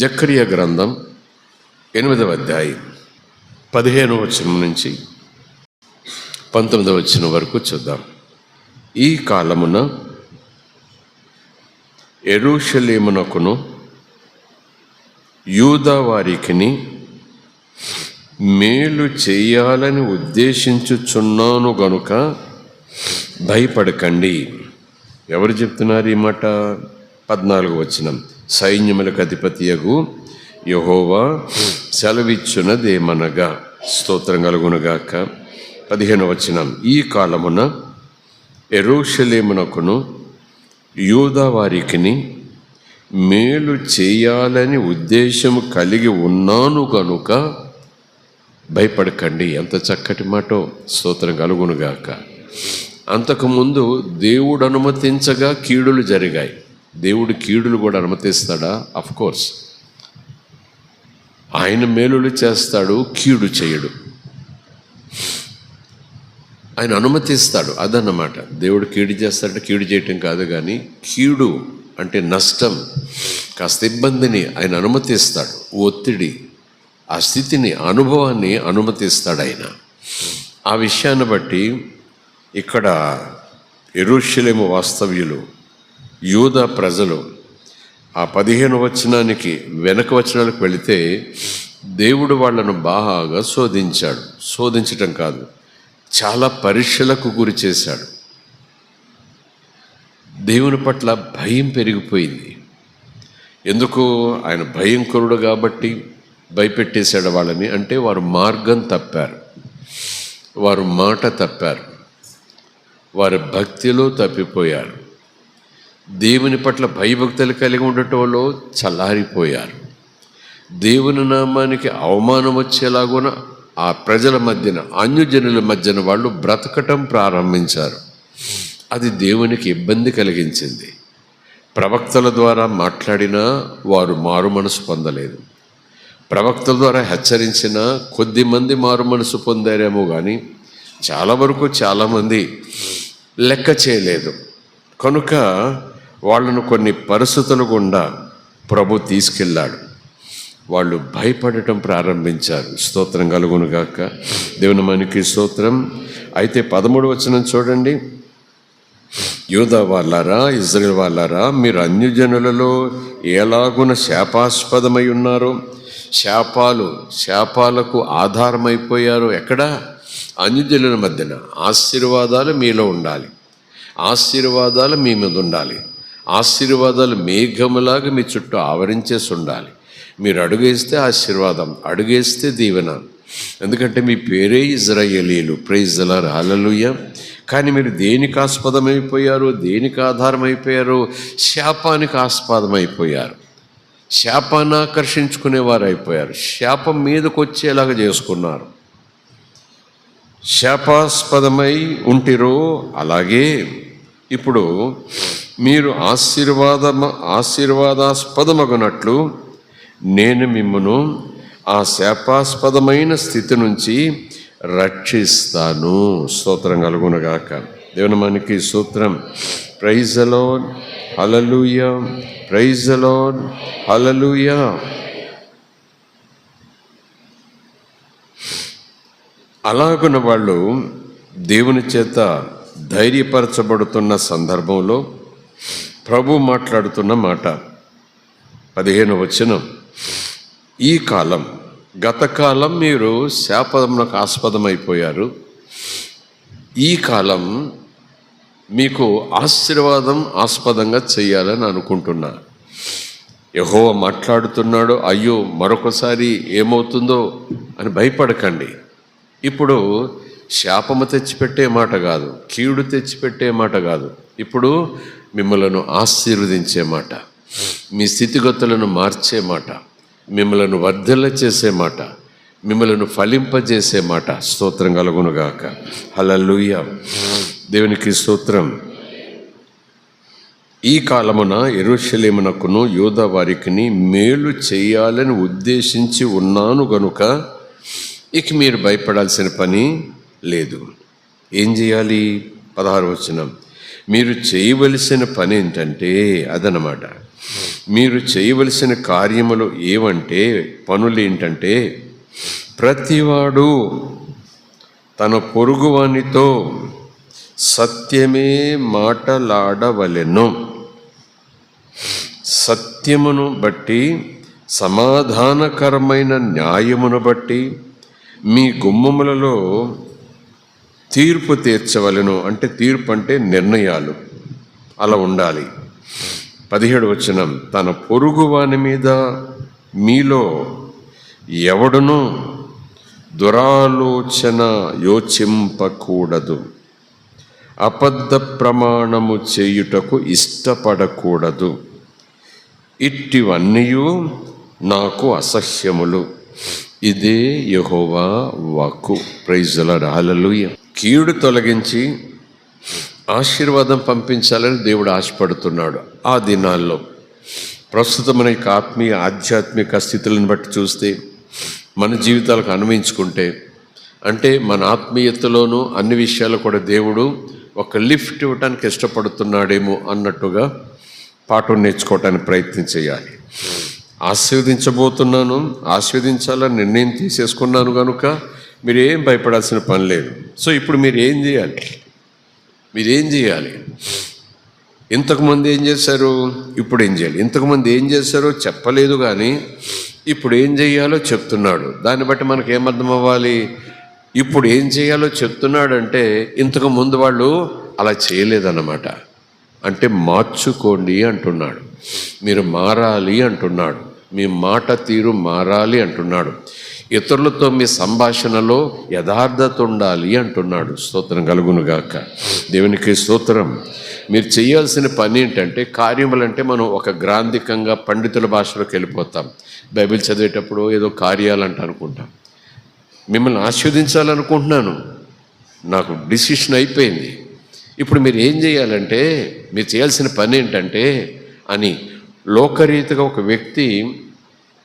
జకర్యా గ్రంథం 8వ అధ్యాయం 15వ వచనం నుంచి 19వ వచనం వరకు చూద్దాం. ఈ కాలమున యెరూషలేమునకును యూదా వారికిని మేలు చేయాలని ఉద్దేశించుచున్నాను గనుక భయపడకండి. ఎవరు చెప్తున్నారు ఈ మాట? 14వ వచనం, సైన్యములకు అధిపతియగు యెహోవా సెలవిచ్చునదేమనగా, స్తోత్రం కలుగునుగాక. 15వ వచనం, ఈ కాలమున యెరూషలేమునకును యూదా వారికిని మేలు చేయాలని ఉద్దేశము కలిగి ఉన్నాను కనుక భయపడకండి. ఎంత చక్కటి మాటో, స్తోత్రం కలుగునుగాక. అంతకుముందు దేవుడు అనుమతించగా కీడులు జరిగాయి. దేవుడు కీడులు కూడా అనుమతిస్తాడా? కోర్స్, ఆయన మేలులు చేస్తాడు, కీడు చేయడు. ఆయన అనుమతిస్తాడు, అదన్నమాట. దేవుడు కీడు చేస్తాడంటే కీడు చేయటం కాదు, కానీ కీడు అంటే నష్టం, కాస్త ఇబ్బందిని ఆయన అనుమతిస్తాడు. ఒత్తిడి, ఆ స్థితిని, అనుభవాన్ని అనుమతిస్తాడు ఆయన. ఆ విషయాన్ని బట్టి ఇక్కడ యెరూషలేము వాస్తవ్యులు, యూదా ప్రజలు ఆ 15వ వచనానికి వెనక వచనాలకు వెళితే దేవుడు వాళ్ళను బాగా శోధించాడు. శోధించటం కాదు, చాలా పరీక్షలకు గురి చేశాడు. దేవుని పట్ల భయం పెరిగిపోయింది. ఎందుకు? ఆయన భయంకరుడు కాబట్టి భయపెట్టేశాడు వాళ్ళని. అంటే వారు మార్గం తప్పారు, వారు మాట తప్పారు, వారి భక్తిలో తప్పిపోయారు, దేవుని పట్ల భయభక్తులు కలిగి ఉండటంలో చల్లారిపోయారు. దేవుని నామానికి అవమానం వచ్చేలాగున ఆ ప్రజల మధ్యన, అన్యజనుల మధ్యన వాళ్ళు బ్రతకటం ప్రారంభించారు. అది దేవునికి ఇబ్బంది కలిగించింది. ప్రవక్తల ద్వారా మాట్లాడినా వారు మారు మనసు పొందలేదు. ప్రవక్తల ద్వారా హెచ్చరించినా కొద్ది మంది మారు మనసు పొందారేమో కానీ చాలా వరకు చాలామంది లెక్క చేయలేదు. కనుక వాళ్ళను కొన్ని పరిస్థితుల గుండా ప్రభు తీసుకెళ్ళాడు. వాళ్ళు భయపడటం ప్రారంభించారు. స్తోత్రం కలుగునుగాక. దేవుని మనకి స్తోత్రం. అయితే 13వ వచనం చూడండి. యూదా వాళ్ళారా, ఇజ్రాయేల్ వాళ్ళారా, మీరు అన్యజనులలో ఎలాగున శాపాస్పదమై ఉన్నారో, శాపాలకు ఆధారమైపోయారు. ఎక్కడ? అన్యజనుల మధ్యన. ఆశీర్వాదాలు మీలో ఉండాలి, ఆశీర్వాదాలు మీ మీద ఉండాలి, ఆశీర్వాదాలు మేఘములాగా మీ చుట్టూ ఆవరించేసి ఉండాలి. మీరు అడుగేస్తే ఆశీర్వాదం, అడుగేస్తే దీవెన. ఎందుకంటే మీ పేరే ఇజ్రాయేలీలు. ప్రైజ్ ది లార్డ్, హల్లెలూయా. కానీ మీరు దేనికి ఆస్పదమైపోయారు? దేనికి ఆధారమైపోయారు? శాపానికి ఆస్పదమైపోయారు. శాపాన్ని ఆకర్షించుకునేవారు అయిపోయారు. శాపం మీదకు వచ్చేలాగా చేసుకున్నారు. శాపాస్పదమై ఉంటిరో అలాగే ఇప్పుడు మీరు ఆశీర్వాదాస్పదమగునట్లు నేను మిమ్మును ఆ శాపాస్పదమైన స్థితి నుంచి రక్షిస్తాను. స్తోత్రం కలుగునుగాక. దేవుని మనకి స్తోత్రం. Praise the Lord, hallelujah. Praise the Lord, hallelujah. అలాగున్న వాళ్ళు దేవుని చేత ధైర్యపరచబడుతున్న సందర్భంలో ప్రభు మాట్లాడుతున్న మాట 15వ వచనం, ఈ కాలం, గతకాలం మీరు శాపమునకు ఆస్పదమైపోయారు. ఈ కాలం మీకు ఆశీర్వాదం ఆస్పదంగా చేయాలని అనుకుంటున్నా. యెహోవా మాట్లాడుతున్నాడు. అయ్యో మరొకసారి ఏమవుతుందో అని భయపడకండి. ఇప్పుడు శాపము తెచ్చిపెట్టే మాట కాదు, కీడు తెచ్చిపెట్టే మాట కాదు. ఇప్పుడు మిమ్మలను ఆశీర్వదించే మాట, మీ స్థితిగతులను మార్చే మాట, మిమ్మలను వర్ధిల్ల చేసే మాట, మిమ్మలను ఫలింపజేసే మాట. స్తోత్రం కలుగునుగాక. హల్లెలూయా. దేవునికి స్తోత్రం. ఈ కాలమున యెరూషలేమునకును యూదా వారికిని మేలు చేయాలని ఉద్దేశించి ఉన్నాను గనుక ఇక మీరు భయపడాల్సిన పని లేదు. ఏం చేయాలి? 16వ వచనం, మీరు చేయవలసిన పని ఏంటంటే అదనమాట, మీరు చేయవలసిన కార్యములు ఏవంటే, పనులేంటంటే, ప్రతివాడు తన పొరుగువానితో సత్యమే మాటలాడవలెను. సత్యమును బట్టి, సమాధానకరమైన న్యాయమును బట్టి మీ గుమ్మములలో తీర్పు తీర్చవలెను. అంటే తీర్పు అంటే నిర్ణయాలు, అలా ఉండాలి. 17 వచనం, తన పొరుగువాని మీద మీలో ఎవడును దురాలోచన యోచింపకూడదు, అబద్ధ ప్రమాణము చేయుటకు ఇష్టపడకూడదు. ఇట్టివన్నీ నాకు అసహ్యములు. ఇదే యెహోవా వాక్కు. Praise the Lord. హల్లెలూయా. కీడు తొలగించి ఆశీర్వాదం పంపించాలని దేవుడు ఆశపడుతున్నాడు. ఆ దినాల్లో ప్రస్తుతం మన ఆత్మీయ ఆధ్యాత్మిక స్థితులను బట్టి చూస్తే, మన జీవితాలకు అన్వయించుకుంటే, అంటే మన ఆత్మీయతలోనూ అన్ని విషయాలు కూడా దేవుడు ఒక లిఫ్ట్ ఇవ్వటానికి ఇష్టపడుతున్నాడేమో అన్నట్టుగా పాఠం నేర్చుకోవటానికి ప్రయత్నం చేయాలి. ఆశీర్వదించబోతున్నాను, ఆశీర్వదించాలని నిర్ణయం తీసేసుకున్నాను కనుక మీరేం భయపడాల్సిన పని లేదు. సో ఇప్పుడు మీరేం చేయాలి? ఇంతకుముందు ఏం చేశారు, ఇప్పుడు ఏం చేయాలి? ఇంతకుముందు ఏం చేశారో చెప్పలేదు, కానీ ఇప్పుడు ఏం చేయాలో చెప్తున్నాడు. దాన్ని బట్టి మనకు ఏమర్థం అవ్వాలి? ఇప్పుడు ఏం చేయాలో చెప్తున్నాడంటే ఇంతకు ముందు వాళ్ళు అలా చేయలేదన్నమాట. అంటే మార్చుకోండి అంటున్నాడు, మీరు మారాలి అంటున్నాడు, మీ మాట తీరు మారాలి అంటున్నాడు, ఇతరులతో మీ సంభాషణలో యథార్థత ఉండాలి అంటున్నాడు. స్తోత్రం కలుగునుగాక. దేవునికి స్తోత్రం. మీరు చేయాల్సిన పని ఏంటంటే, కార్యములంటే మనం ఒక గ్రాంధికంగా పండితుల భాషలోకి వెళ్ళిపోతాం. బైబిల్ చదివేటప్పుడు ఏదో కార్యాలంట అనుకుంటాం. మిమ్మల్ని ఆశీర్వదించాలనుకుంటున్నాను, నాకు డిసిషన్ అయిపోయింది. ఇప్పుడు మీరు ఏం చేయాలంటే, మీరు చేయాల్సిన పని ఏంటంటే అని లోకరీతిగా ఒక వ్యక్తి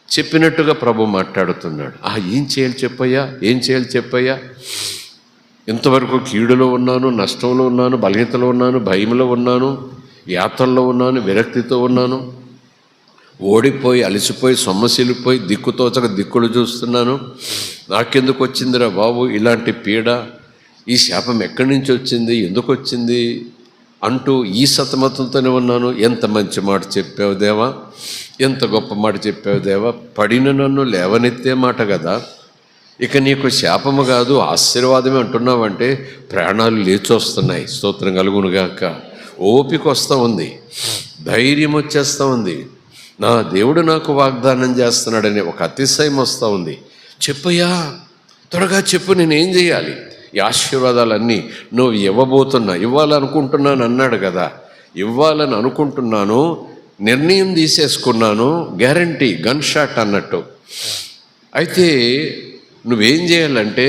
చెప్పినట్టుగా ప్రభు మాట్లాడుతున్నాడు. ఏం చేయాలి చెప్పయ్యా, ఇంతవరకు కీడులో ఉన్నాను, నష్టంలో ఉన్నాను, బలహీనతలో ఉన్నాను, భయంలో ఉన్నాను, యాత్రల్లో ఉన్నాను, విరక్తితో ఉన్నాను, ఓడిపోయి అలసిపోయి సొమ్మసిల్లిపోయి దిక్కుతోచక దిక్కులు చూస్తున్నాను. నాకెందుకు వచ్చిందిరా బాబు ఇలాంటి పీడ, ఈ శాపం ఎక్కడి నుంచి వచ్చింది, ఎందుకు వచ్చింది అంటూ ఈ సతమతంతోనే ఉన్నాను. ఎంత మంచి మాట చెప్పావు దేవా, ఎంత గొప్ప మాట చెప్పావు దేవా, పడిన నన్ను లేవనెత్తే మాట కదా, ఇక నీకు శాపము కాదు ఆశీర్వాదమే అంటున్నావంటే ప్రాణాలు లేచొస్తున్నాయి. స్తోత్రం కలుగునుగాక. ఓపిక వస్తూ ఉంది, ధైర్యం వచ్చేస్తూ ఉంది, నా దేవుడు నాకు వాగ్దానం చేస్తున్నాడనే ఒక అతిశయం వస్తూ ఉంది. చెప్పయ్యా, త్వరగా చెప్పు, నేనేం చేయాలి? ఈ ఆశీర్వాదాలన్నీ నువ్వు ఇవ్వాలనుకుంటున్నాను అన్నాడు కదా, ఇవ్వాలని అనుకుంటున్నాను, నిర్ణయం తీసేసుకున్నాను, గ్యారంటీ, గన్ షాట్ అన్నట్టు. అయితే నువ్వేం చేయాలంటే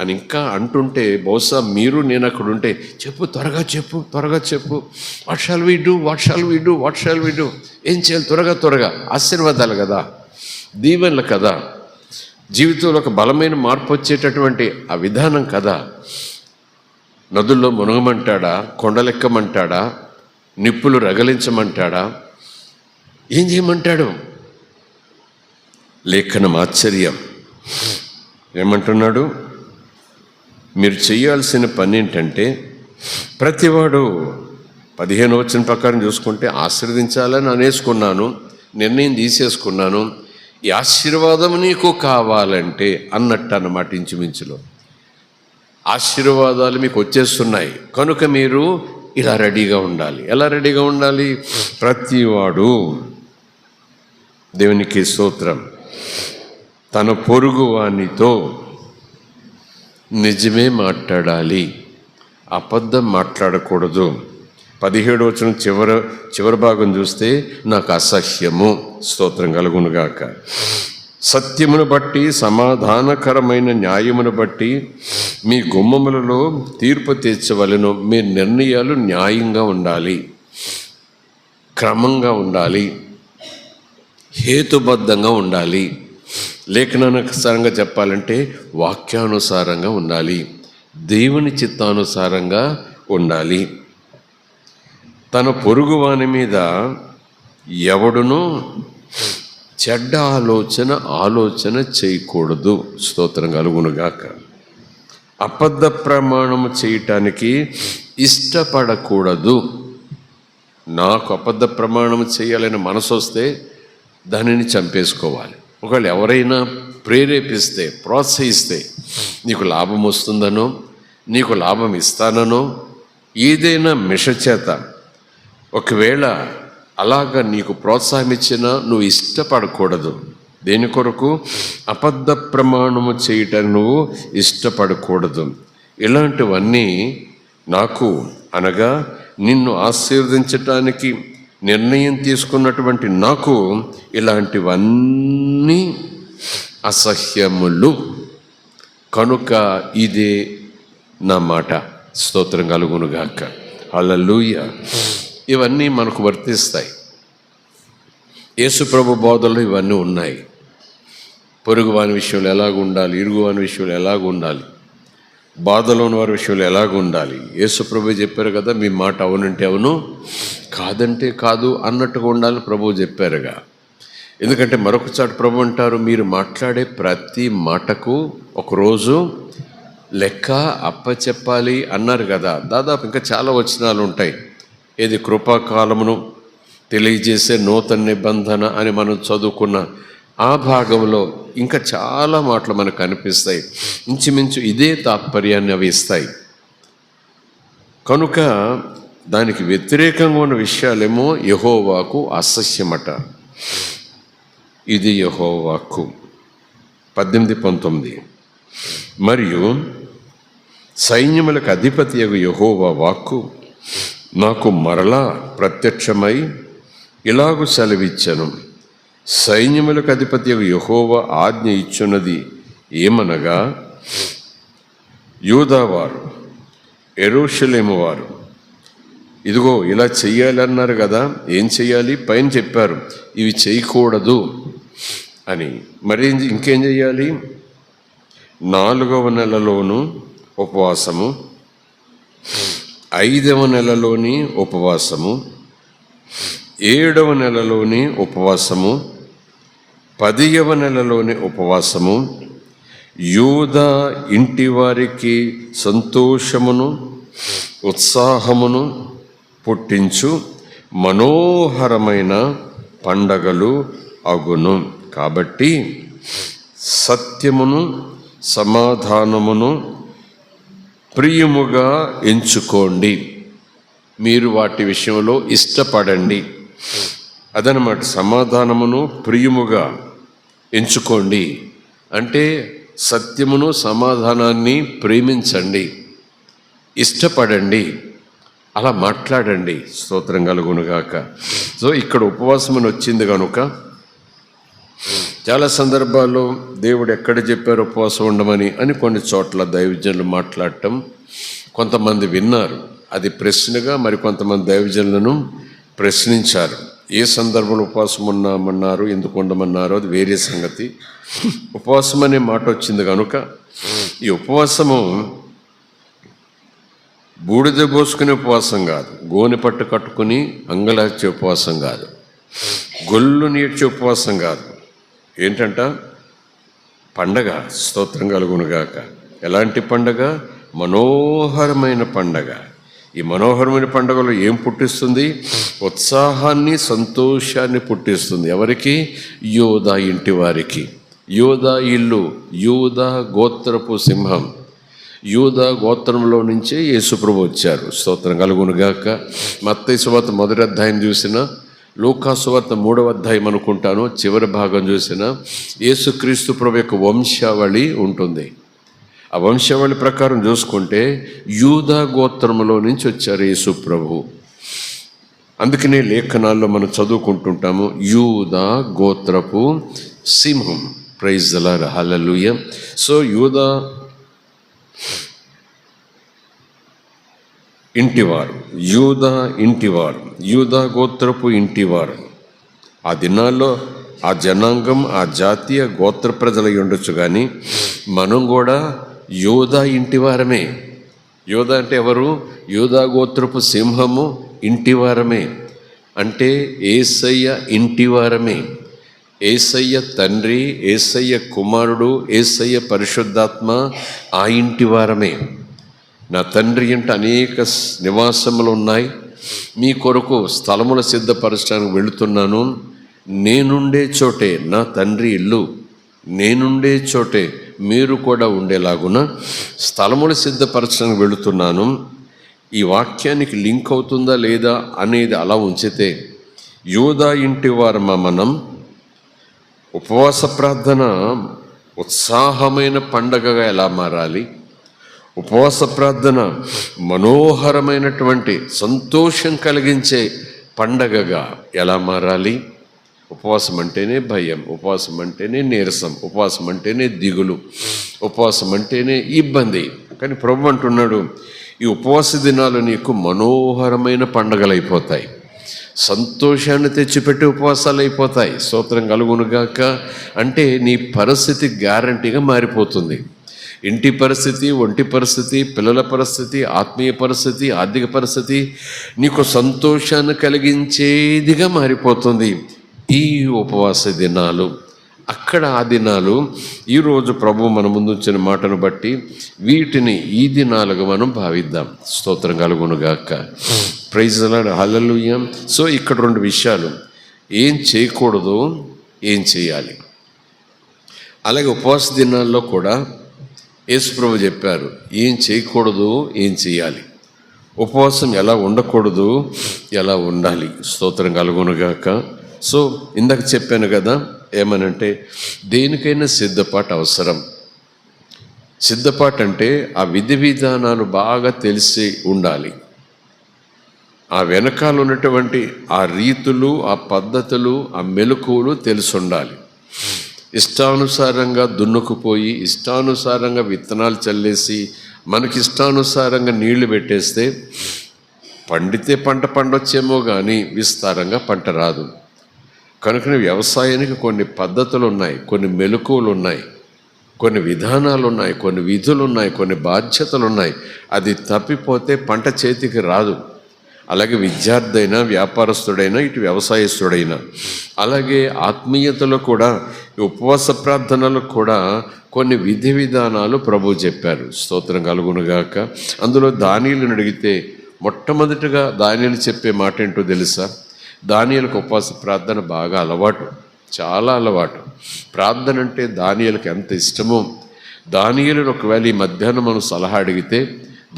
అని ఇంకా అంటుంటే, బహుశా మీరు నేను అక్కడ ఉంటే, త్వరగా చెప్పు, వాట్ షాల్ వీ డూ, ఏం చేయాలి త్వరగా. ఆశీర్వాదాలు కదా, దీవెనలు కదా, జీవితంలో ఒక బలమైన మార్పు వచ్చేటటువంటి ఆ విధానం కదా. నదుల్లో మునగమంటాడా, కొండలెక్కమంటాడా, నిప్పులు రగలించమంటాడా, ఏం చేయమంటాడు? లేఖనం ఆశ్చర్యం. ఏమంటున్నాడు? మీరు చేయాల్సిన పని ఏంటంటే, ప్రతివాడు 15వ వచనం ప్రకారం చూసుకుంటే, ఆశీర్వదించాలని అనేసుకున్నాను, నిర్ణయం తీసేసుకున్నాను, ఈ ఆశీర్వాదం నీకు కావాలంటే అన్నట్టు అన్నమాట. ఇంచుమించులో ఆశీర్వాదాలు మీకు వచ్చేస్తున్నాయి కనుక మీరు ఇలా రెడీగా ఉండాలి. ఎలా రెడీగా ఉండాలి? ప్రతివాడు, దేవునికి స్తోత్రం, తన పొరుగు వానితో నిజమే మాట్లాడాలి, అబద్ధం మాట్లాడకూడదు. 17వ వచనం చివరి భాగం చూస్తే, నాకు అసహ్యము. స్తోత్రం కలుగునుగాక. సత్యమును బట్టి, సమాధానకరమైన న్యాయమును బట్టి మీ గుమ్మములలో తీర్పు తీర్చవలెను. మీ నిర్ణయాలు న్యాయంగా ఉండాలి, క్రమంగా ఉండాలి, హేతుబద్ధంగా ఉండాలి. లేఖనానుసారంగా చెప్పాలంటే వాక్యానుసారంగా ఉండాలి, దేవుని చిత్తానుసారంగా ఉండాలి. తన పొరుగువాని మీద ఎవడును చెడ్డ ఆలోచన చేయకూడదు. స్తోత్రం కలుగునుగాక. అబద్ధ ప్రమాణము చేయటానికి ఇష్టపడకూడదు. నాకు అబద్ధ ప్రమాణం చేయాలని మనసు వస్తే దానిని చంపేసుకోవాలి. ఒకవేళ ఎవరైనా ప్రేరేపిస్తే, ప్రోత్సహిస్తే, నీకు లాభం వస్తుందనో, నీకు లాభం ఇస్తాననో, ఏదైనా మిష చేత ఒకవేళ అలాగా నీకు ప్రోత్సాహం ఇచ్చినా నువ్వు ఇష్టపడకూడదు. దేని కొరకు? అబద్ధ ప్రమాణము చేయటానికి నువ్వు ఇష్టపడకూడదు. ఇలాంటివన్నీ నాకు అనగా నిన్ను ఆశీర్వదించటానికి నిర్ణయం తీసుకున్నటువంటి నాకు ఇలాంటివన్నీ అసహ్యములు. కనుక ఇదే నా మాట. స్తోత్రం కలుగునుగాక. హల్లెలూయా. ఇవన్నీ మనకు వర్తిస్తాయి. యేసు ప్రభు బోధనలో ఇవన్నీ ఉన్నాయి. పొరుగు వాని విషయంలో ఎలాగ ఉండాలి, ఇరుగు వాని విషయంలో ఎలాగ ఉండాలి, బాధలో ఉన్న వారి విషయంలో ఎలాగ ఉండాలి. యేసు ప్రభు చెప్పారు కదా, మీ మాట అవునంటే అవును, కాదంటే కాదు అన్నట్టుగా ఉండాలని ప్రభువు చెప్పారుగా. ఎందుకంటే మరొక చాటు ప్రభు అంటారు, మీరు మాట్లాడే ప్రతి మాటకు ఒకరోజు లెక్క అప్పచెప్పాలి అన్నారు కదా. దాదాపు ఇంకా చాలా వచనాలు ఉంటాయి. ఏది కృపాకాలమును తెలియజేసే నూతన నిబంధన అని మనం చదువుకున్న ఆ భాగంలో ఇంకా చాలా మాటలు మనకు కనిపిస్తాయి. ఇంచుమించు ఇదే తాత్పర్యాన్ని అవి ఇస్తాయి. కనుక దానికి వ్యతిరేకంగా ఉన్న విషయాలేమో యెహోవాకు అసహ్యమట. ఇది యెహోవాకు 18-19. మరియు సైన్యములకు అధిపతియగు యెహోవా వాక్కు నాకు మరలా ప్రత్యక్షమై ఇలాగు సెలవిచ్చెను. సైన్యములకు అధిపతియగు యెహోవా ఆజ్ఞ ఇచ్చున్నది ఏమనగా, యూదావారు, యెరూషలేము వారు ఇదిగో ఇలా చెయ్యాలన్నారు కదా, ఏం చెయ్యాలి? పైన చెప్పారు ఇవి చేయకూడదు అని. మరి ఇంకేం చెయ్యాలి? 4వ నెలలోను ఉపవాసము, 5వ నెలలోని ఉపవాసము, 7వ నెలలోని ఉపవాసము, 10వ నెలలోని ఉపవాసము, యూదా ఇంటి వారికి సంతోషమును ఉత్సాహమును పుట్టించు మనోహరమైన పండగలు అగును. కాబట్టి సత్యమును సమాధానమును ప్రియముగా ఎంచుకోండి. మీరు వాటి విషయంలో ఇష్టపడండి. అదనమాట. సమాధానమును ప్రియముగా ఎంచుకోండి అంటే సత్యమును సమాధానాన్ని ప్రేమించండి, ఇష్టపడండి, అలా మాట్లాడండి. స్తోత్రం కలుగునుగాక. సో ఇక్కడ ఉపవాసం అని వచ్చింది కనుక చాలా సందర్భాల్లో దేవుడు ఎక్కడ చెప్పారు ఉపవాసం ఉండమని అని కొన్ని చోట్ల దైవజనులు మాట్లాడటం కొంతమంది విన్నారు. అది ప్రశ్నగా మరి కొంతమంది దైవజనులను ప్రశ్నించారు. ఏ సందర్భంలో ఉపవాసం ఉన్నామన్నారు, ఎందుకు ఉండమన్నారో అది వేరే సంగతి. ఉపవాసం అనే మాట వచ్చింది కనుక ఈ ఉపవాసము బూడిద పోసుకునే ఉపవాసం కాదు, గోనె పట్టు కట్టుకుని అంగలార్చే ఉపవాసం కాదు, గొల్లు నీడ్చే ఉపవాసం కాదు. ఏంటంట? పండగ. స్తోత్రం కలుగునుగాక. ఎలాంటి పండగ? మనోహరమైన పండగ. ఈ మనోహరమైన పండుగలో ఏం పుట్టిస్తుంది? ఉత్సాహాన్ని, సంతోషాన్ని పుట్టిస్తుంది. ఎవరికి? యూదా ఇంటి వారికి. యూదా ఇల్లు, యూదా గోత్రపు సింహం. యూదా గోత్రంలో నుంచే యేసుప్రభు వచ్చారు. స్తోత్రం కలుగునుగాక. మత్తయి సువార్త 1వ అధ్యాయం చూసినా, లూకా సువార్త 3వ అధ్యాయం అనుకుంటాను చివరి భాగం చూసినా యేసుక్రీస్తు ప్రభు యొక్క వంశావళి ఉంటుంది. ఆ వంశావళి ప్రకారం చూసుకుంటే యూదా గోత్రంలో నుంచి వచ్చారు యేసు ప్రభు. అందుకనే లేఖనాల్లో మనం చదువుకుంటుంటాము యూదా గోత్రపు సింహం. Praise the Lord. Hallelujah. So యూదా ఇంటివారు, యూదా ఇంటివారు, యూదా గోత్రపు ఇంటివారు. ఆ దినాల్లో ఆ జనాంగం, ఆ జాతీయ గోత్ర ప్రజలై ఉండొచ్చు, కానీ మనం కూడా యూదా ఇంటివారమే. యూదా అంటే ఎవరు? యూదా గోత్రపు సింహము ఇంటివారమే. అంటే యేసయ్య ఇంటివారమే. యేసయ్య తండ్రి, యేసయ్య కుమారుడు, యేసయ్య పరిశుద్ధాత్మ ఆ ఇంటివారమే. నా తండ్రి ఇంట అనేక నివాసములు ఉన్నాయి, మీ కొరకు స్థలములు సిద్ధపరచడానికి వెళుతున్నాను. నేనుండే చోటే నా తండ్రి ఇల్లు, నేనుండే చోటే మీరు కూడా ఉండేలాగున స్థలములు సిద్ధపరచడానికి వెళుతున్నాను. ఈ వాక్యానికి లింక్ అవుతుందా లేదా అనేది అలా ఉంచితే, యూదా ఇంటి వారమా మనం, ఉపవాస ప్రార్థన ఉత్సాహమైన పండగగా ఎలా మారాలి, ఉపవాస ప్రార్థన మనోహరమైనటువంటి సంతోషం కలిగించే పండగగా ఎలా మారాలి. ఉపవాసం అంటేనే భయం, ఉపవాసం అంటేనే నీరసం, ఉపవాసం అంటేనే దిగులు, ఉపవాసం అంటేనే ఇబ్బంది. కానీ ప్రభు అంటున్నాడు, ఈ ఉపవాస దినాలు నీకు మనోహరమైన పండగలు అయిపోతాయి, సంతోషాన్ని తెచ్చిపెట్టి ఉపవాసాలు అయిపోతాయి. స్తోత్రం కలుగునుగాక. అంటే నీ పరిస్థితి గ్యారంటీగా మారిపోతుంది. ఇంటి పరిస్థితి, ఒంటి పరిస్థితి, పిల్లల పరిస్థితి, ఆత్మీయ పరిస్థితి, ఆర్థిక పరిస్థితి నీకు సంతోషాన్ని కలిగించేదిగా మారిపోతుంది ఈ ఉపవాస దినాలు. అక్కడ ఆ దినాలు ఈరోజు ప్రభు మన ముందు వచ్చిన మాటను బట్టి వీటిని ఈ దినాలుగా మనం భావిద్దాం. స్తోత్రం కలుగునుగాక. Praise the Lord, hallelujah. So ఇక్కడ 2 విషయాలు, ఏం చేయకూడదు, ఏం చేయాలి. అలాగే ఉపవాస దినాల్లో కూడా యేసు ప్రభు చెప్పారు, ఏం చేయకూడదు, ఏం చేయాలి, ఉపవాసం ఎలా ఉండకూడదు, ఎలా ఉండాలి. స్తోత్రం కలుగునుగాక. సో ఇందాక చెప్పాను కదా, ఏమనంటే దేనికైనా సిద్ధపాటు అవసరం. సిద్ధపాటు అంటే ఆ విధి విధానాలు బాగా తెలిసి ఉండాలి. ఆ వెనకాల ఉన్నటువంటి ఆ రీతులు, ఆ పద్ధతులు, ఆ మెలకువలు తెలిసి ఉండాలి. ఇష్టానుసారంగా దున్నుకుపోయి, ఇష్టానుసారంగా విత్తనాలు చల్లేసి, మనకి ఇష్టానుసారంగా నీళ్లు పెట్టేస్తే పండితే పంట పండొచ్చేమో కానీ విస్తారంగా పంట రాదు. కనుక వ్యవసాయానికి కొన్ని పద్ధతులు ఉన్నాయి, కొన్ని మెలకువలు ఉన్నాయి, కొన్ని విధానాలు ఉన్నాయి, కొన్ని విధులు ఉన్నాయి, కొన్ని బాధ్యతలు ఉన్నాయి. అది తప్పిపోతే పంట చేతికి రాదు. అలాగే విద్యార్థి అయినా, వ్యాపారస్తుడైనా, ఇటు వ్యవసాయస్తుడైనా, అలాగే ఆత్మీయతలో కూడా, ఉపవాస ప్రార్థనలకు కూడా కొన్ని విధి విధానాలు ప్రభు చెప్పారు. స్తోత్రం కలుగునుగాక. అందులో దానియేలును అడిగితే మొట్టమొదటిగా దానియేలు చెప్పే మాట ఏంటో తెలుసా? దానియేలుకు ఉపవాస ప్రార్థన బాగా అలవాటు, చాలా అలవాటు. ప్రార్థన అంటే దానియేలుకి ఎంత ఇష్టమో. దానియేలును ఒకవేళ ఈ మధ్యాహ్నం మనం సలహా అడిగితే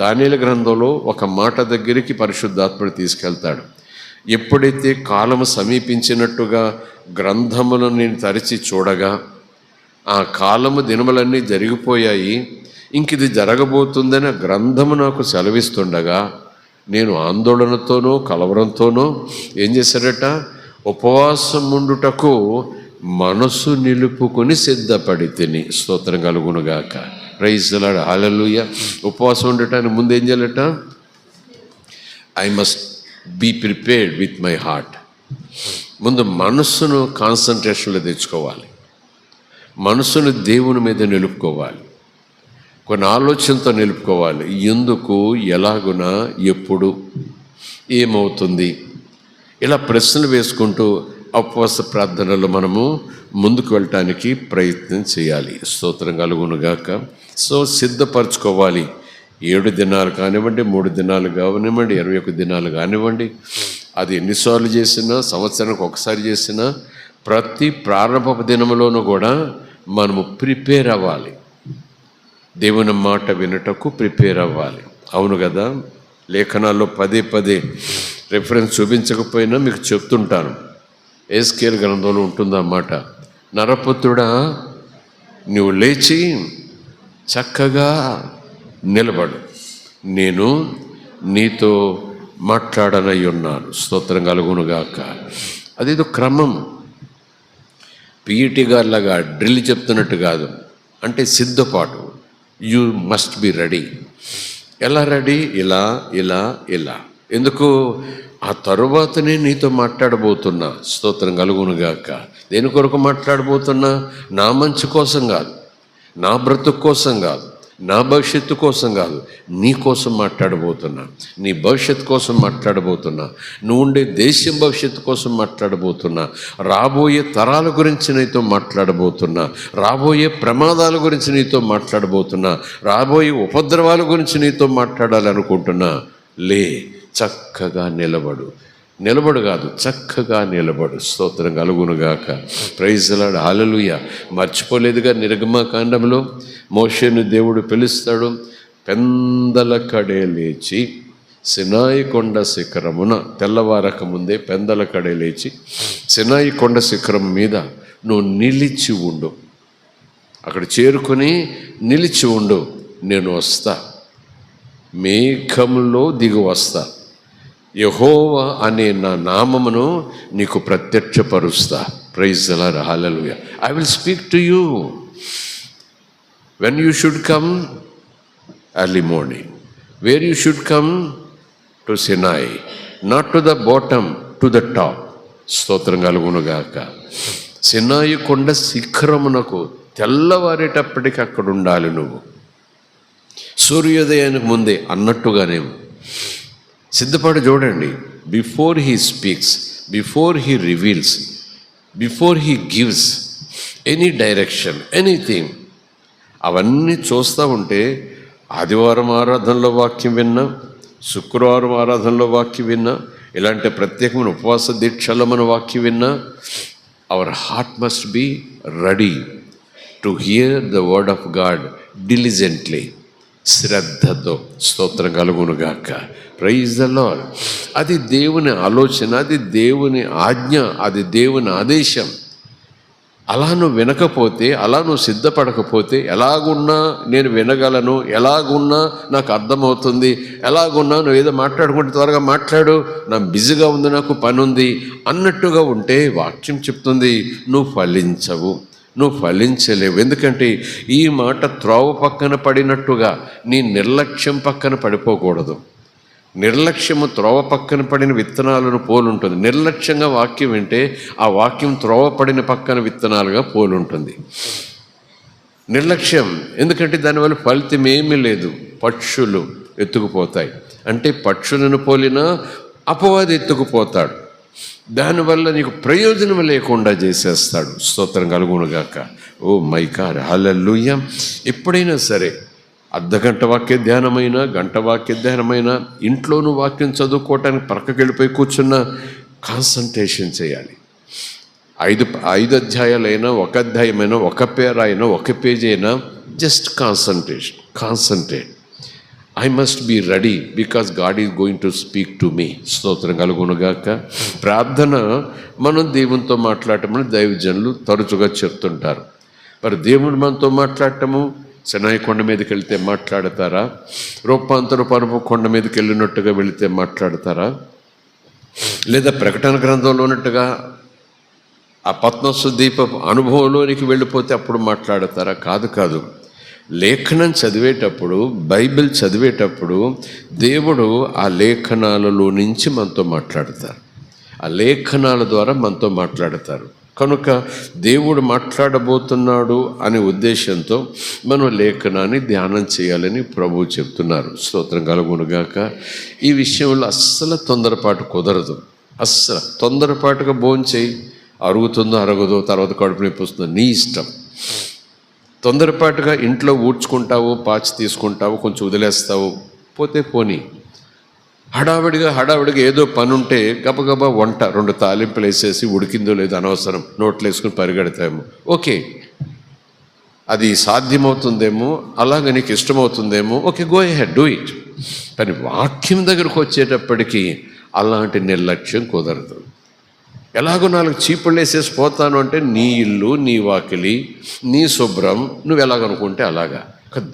దానియేలు గ్రంథంలో ఒక మాట దగ్గరికి పరిశుద్ధాత్ముడు తీసుకెళ్తాడు. ఎప్పుడైతే కాలము సమీపించినట్టుగా గ్రంథములను నేను తరిచి చూడగా, ఆ కాలము దినములన్నీ జరిగిపోయాయి, ఇంక ఇది జరగబోతుందని ఆ గ్రంథము నాకు సెలవిస్తుండగా నేను ఆందోళనతోనో కలవరంతోనో ఏం చేశాడట, ఉపవాసం ఉండుటకు మనసు నిలుపుకొని సిద్ధపడి తిని. స్తోత్రం కలుగునుగాక. Praise the Lord, hallelujah. ఉపవాసం ఉండటానికి ముందు ఏం చేయాలట? I must be prepared with my heart. ముందు మనస్సును కాన్సన్ట్రేషన్లో తెచ్చుకోవాలి, మనస్సును దేవుని మీద నిలుపుకోవాలి, కొన్ని ఆలోచనతో నిలుపుకోవాలి. ఎందుకు, ఎలాగునా, ఎప్పుడు, ఏమవుతుంది, ఇలా ప్రశ్నలు వేసుకుంటూ ఉపవాస ప్రార్థనలో మనము ముందుకు వెళ్ళటానికి ప్రయత్నం చేయాలి. స్తోత్రం కలుగునుగాక. సో సిద్ధపరచుకోవాలి. 7 దినాలు కానివ్వండి, 3 దినాలు కానివ్వండి, 21 దినాలు కానివ్వండి, అది ఎన్నిసార్లు చేసినా, సంవత్సరానికి ఒకసారి చేసినా, ప్రతి ప్రారంభ దినములోనూ కూడా మనము ప్రిపేర్ అవ్వాలి. దేవుని మాట వినటకు ప్రిపేర్ అవ్వాలి. అవును కదా. లేఖనాల్లో పదే పదే రెఫరెన్స్ చూపించకపోయినా మీకు చెప్తుంటాను. ఎహెజ్కేలు గ్రంథంలో ఉంటుందన్నమాట. నరపుత్రుడా, నువ్వు లేచి చక్కగా నిలబడు, నేను నీతో మాట్లాడనై ఉన్నాను. స్తోత్రం కలుగునుగాక. అదేదో క్రమం, పిఈటి గారిలాగా డ్రిల్ చెప్తున్నట్టు కాదు. అంటే సిద్ధపాటు. You must be ready. ఎలా రెడీ? ఇలా ఇలా ఇలా. ఎందుకు? ఆ తరువాతనే నీతో మాట్లాడబోతున్నా. స్తోత్రం కలుగునుగాక. దేని కొరకు మాట్లాడబోతున్నా? నా మంచి కోసం కాదు, నా బ్రతుకు కోసం కాదు, నా భవిష్యత్తు కోసం కాదు, నీ కోసం మాట్లాడబోతున్నా, నీ భవిష్యత్తు కోసం మాట్లాడబోతున్నా, నువ్వు ఉండే దేశం భవిష్యత్తు కోసం మాట్లాడబోతున్నా, రాబోయే తరాల గురించి నీతో మాట్లాడబోతున్నా, రాబోయే ప్రమాదాల గురించి నీతో మాట్లాడబోతున్నా, రాబోయే ఉపద్రవాల గురించి నీతో మాట్లాడాలనుకుంటున్నా. లే, చక్కగా నిలబడు కాదు, చక్కగా నిలబడు. స్తోత్రం కలుగునుగాక. Praise the Lord. హల్లెలూయా. మర్చిపోలేదుగా నిర్గమకాండంలో మోషేను దేవుడు పిలుస్తాడు. పెందల కడే లేచి సినాయి కొండ శిఖరమున, తెల్లవారక ముందే పెందల కడే లేచి సినాయి కొండ శిఖరం మీద నువ్వు నిలిచి ఉండు. అక్కడ చేరుకొని నిలిచి ఉండు. నేను వస్తా, మేఘంలో దిగి వస్తా, యెహోవా అనే నా నామమును నీకు ప్రత్యక్షపరుస్తా. Praise the Lord. Hallelujah. I will speak to you when you should come early morning, where you should come to Sinai, not to the bottom, to the top. స్తోత్రం కలుగునుగాక. సినాయి కొండ శిఖరమునకు తెల్లవారేటప్పటికి అక్కడ ఉండాలి నువ్వు, సూర్యోదయానికి ముందే అన్నట్టుగానేమో. సిద్ధపాటు చూడండి. Before he speaks, before he reveals, before he gives any direction, anything, అవన్నీ చూస్తూ ఉంటే ఆదివారం ఆరాధనలో వాక్యం విన్నా, శుక్రవారం ఆరాధనలో వాక్యం విన్నా, ఇలాంటి ప్రత్యేకమైన ఉపవాస దీక్షలో మన వాక్యం విన్నా, our heart must be ready to hear the word of God diligently, శ్రద్ధతో. స్తోత్రం కలుగునుగాక. Praise the Lord. అది దేవుని ఆలోచన, అది దేవుని ఆజ్ఞ, అది దేవుని ఆదేశం. అలా నువ్వు వినకపోతే, అలా నువ్వు సిద్ధపడకపోతే, ఎలాగున్నా నేను వినగలను, ఎలాగున్నా నాకు అర్థమవుతుంది, ఎలాగున్నా నువ్వు ఏదో మాట్లాడుకుంటే త్వరగా మాట్లాడు, నా బిజీగా ఉంది, నాకు పని ఉంది అన్నట్టుగా ఉంటే వాక్యం చెప్తుంది నువ్వు ఫలించవు, నువ్వు ఫలించలేవు. ఎందుకంటే ఈ మాట త్రోవ పక్కన పడినట్టుగా నీ నిర్లక్ష్యం పక్కన పడిపోకూడదు. నిర్లక్ష్యము త్రోవ పక్కన పడిన విత్తనాలను పోలుంటుంది. నిర్లక్ష్యంగా వాక్యం వింటే ఆ వాక్యం త్రోవ పడిన పక్కన విత్తనాలుగా పోలుంటుంది. నిర్లక్ష్యం, ఎందుకంటే దానివల్ల ఫలితం ఏమీ లేదు. పక్షులు ఎత్తుకుపోతాయి, అంటే పక్షులను పోలినా అపవాది ఎత్తుకుపోతాడు. దానివల్ల నీకు ప్రయోజనం లేకుండా చేసేస్తాడు. స్తోత్రం కలుగునుగాక. Oh my God. హల్లెలూయా. ఎప్పుడైనా సరే అర్ధగంట వాక్య ధ్యానమైనా, గంట వాక్య ధ్యానమైనా, ఇంట్లోనూ వాక్యం చదువుకోవటానికి పక్కకి వెళ్ళిపోయి కూర్చున్న కాన్సన్ట్రేషన్ చేయాలి. ఐదు అధ్యాయాలైనా, ఒక అధ్యాయమైనా, ఒక పేర అయినా, ఒక పేజీ అయినా, just concentrate. I must be ready because God is going to speak to me. స్తోత్రం కలుగునుగాక. ప్రార్థన మనం దేవునితో మాట్లాడటమని దైవజనులు తరచుగా చెప్తుంటారు. మరి దేవుడు మనతో మాట్లాడటము సినాయి కొండ మీదకి వెళితే మాట్లాడతారా? రూపాంతర పరుపు కొండ మీదకి వెళ్ళినట్టుగా వెళితే మాట్లాడతారా? లేదా ప్రకటన గ్రంథంలో ఉన్నట్టుగా ఆ పద్మసు దీప అనుభవంలోనికి వెళ్ళిపోతే అప్పుడు మాట్లాడతారా? కాదు. లేఖనం చదివేటప్పుడు, బైబిల్ చదివేటప్పుడు దేవుడు ఆ లేఖనాలలో నుంచి మనతో మాట్లాడతారు. ఆ లేఖనాల ద్వారా మనతో మాట్లాడతారు. కనుక దేవుడు మాట్లాడబోతున్నాడు అనే ఉద్దేశంతో మనం లేఖనాన్ని ధ్యానం చేయాలని ప్రభువు చెప్తున్నారు. స్తోత్రం కలుగునుగాక. ఈ విషయంలో అస్సలు తొందరపాటు కుదరదు. అస్సలు తొందరపాటుగా భోంచేయి, అరుగుతుందో అరగదో, తర్వాత కడుపు నొప్పి వస్తుందో నీ ఇష్టం. తొందరపాటుగా ఇంట్లో ఊడ్చుకుంటావు, పాచి తీసుకుంటావు, కొంచెం వదిలేస్తావు, పోతే పోనీ. హడావిడిగా ఏదో పని ఉంటే గబగబా వంట 2 తాలింపులు వేసేసి ఉడికిందో లేదో అనవసరం నోట్లు వేసుకుని పరిగెడతాము. ఓకే, అది సాధ్యమవుతుందేమో, అలాగే నీకు ఇష్టమవుతుందేమో, okay, go ahead, do it. కానీ వాక్యం దగ్గరకు వచ్చేటప్పటికీ అలాంటి నిర్లక్ష్యం కుదరదు. ఎలాగో 4 చీపుళ్ళు వేసేసి పోతాను అంటే నీ ఇల్లు, నీ వాకిలి, నీ శుభ్రం, నువ్వు ఎలాగనుకుంటే అలాగా.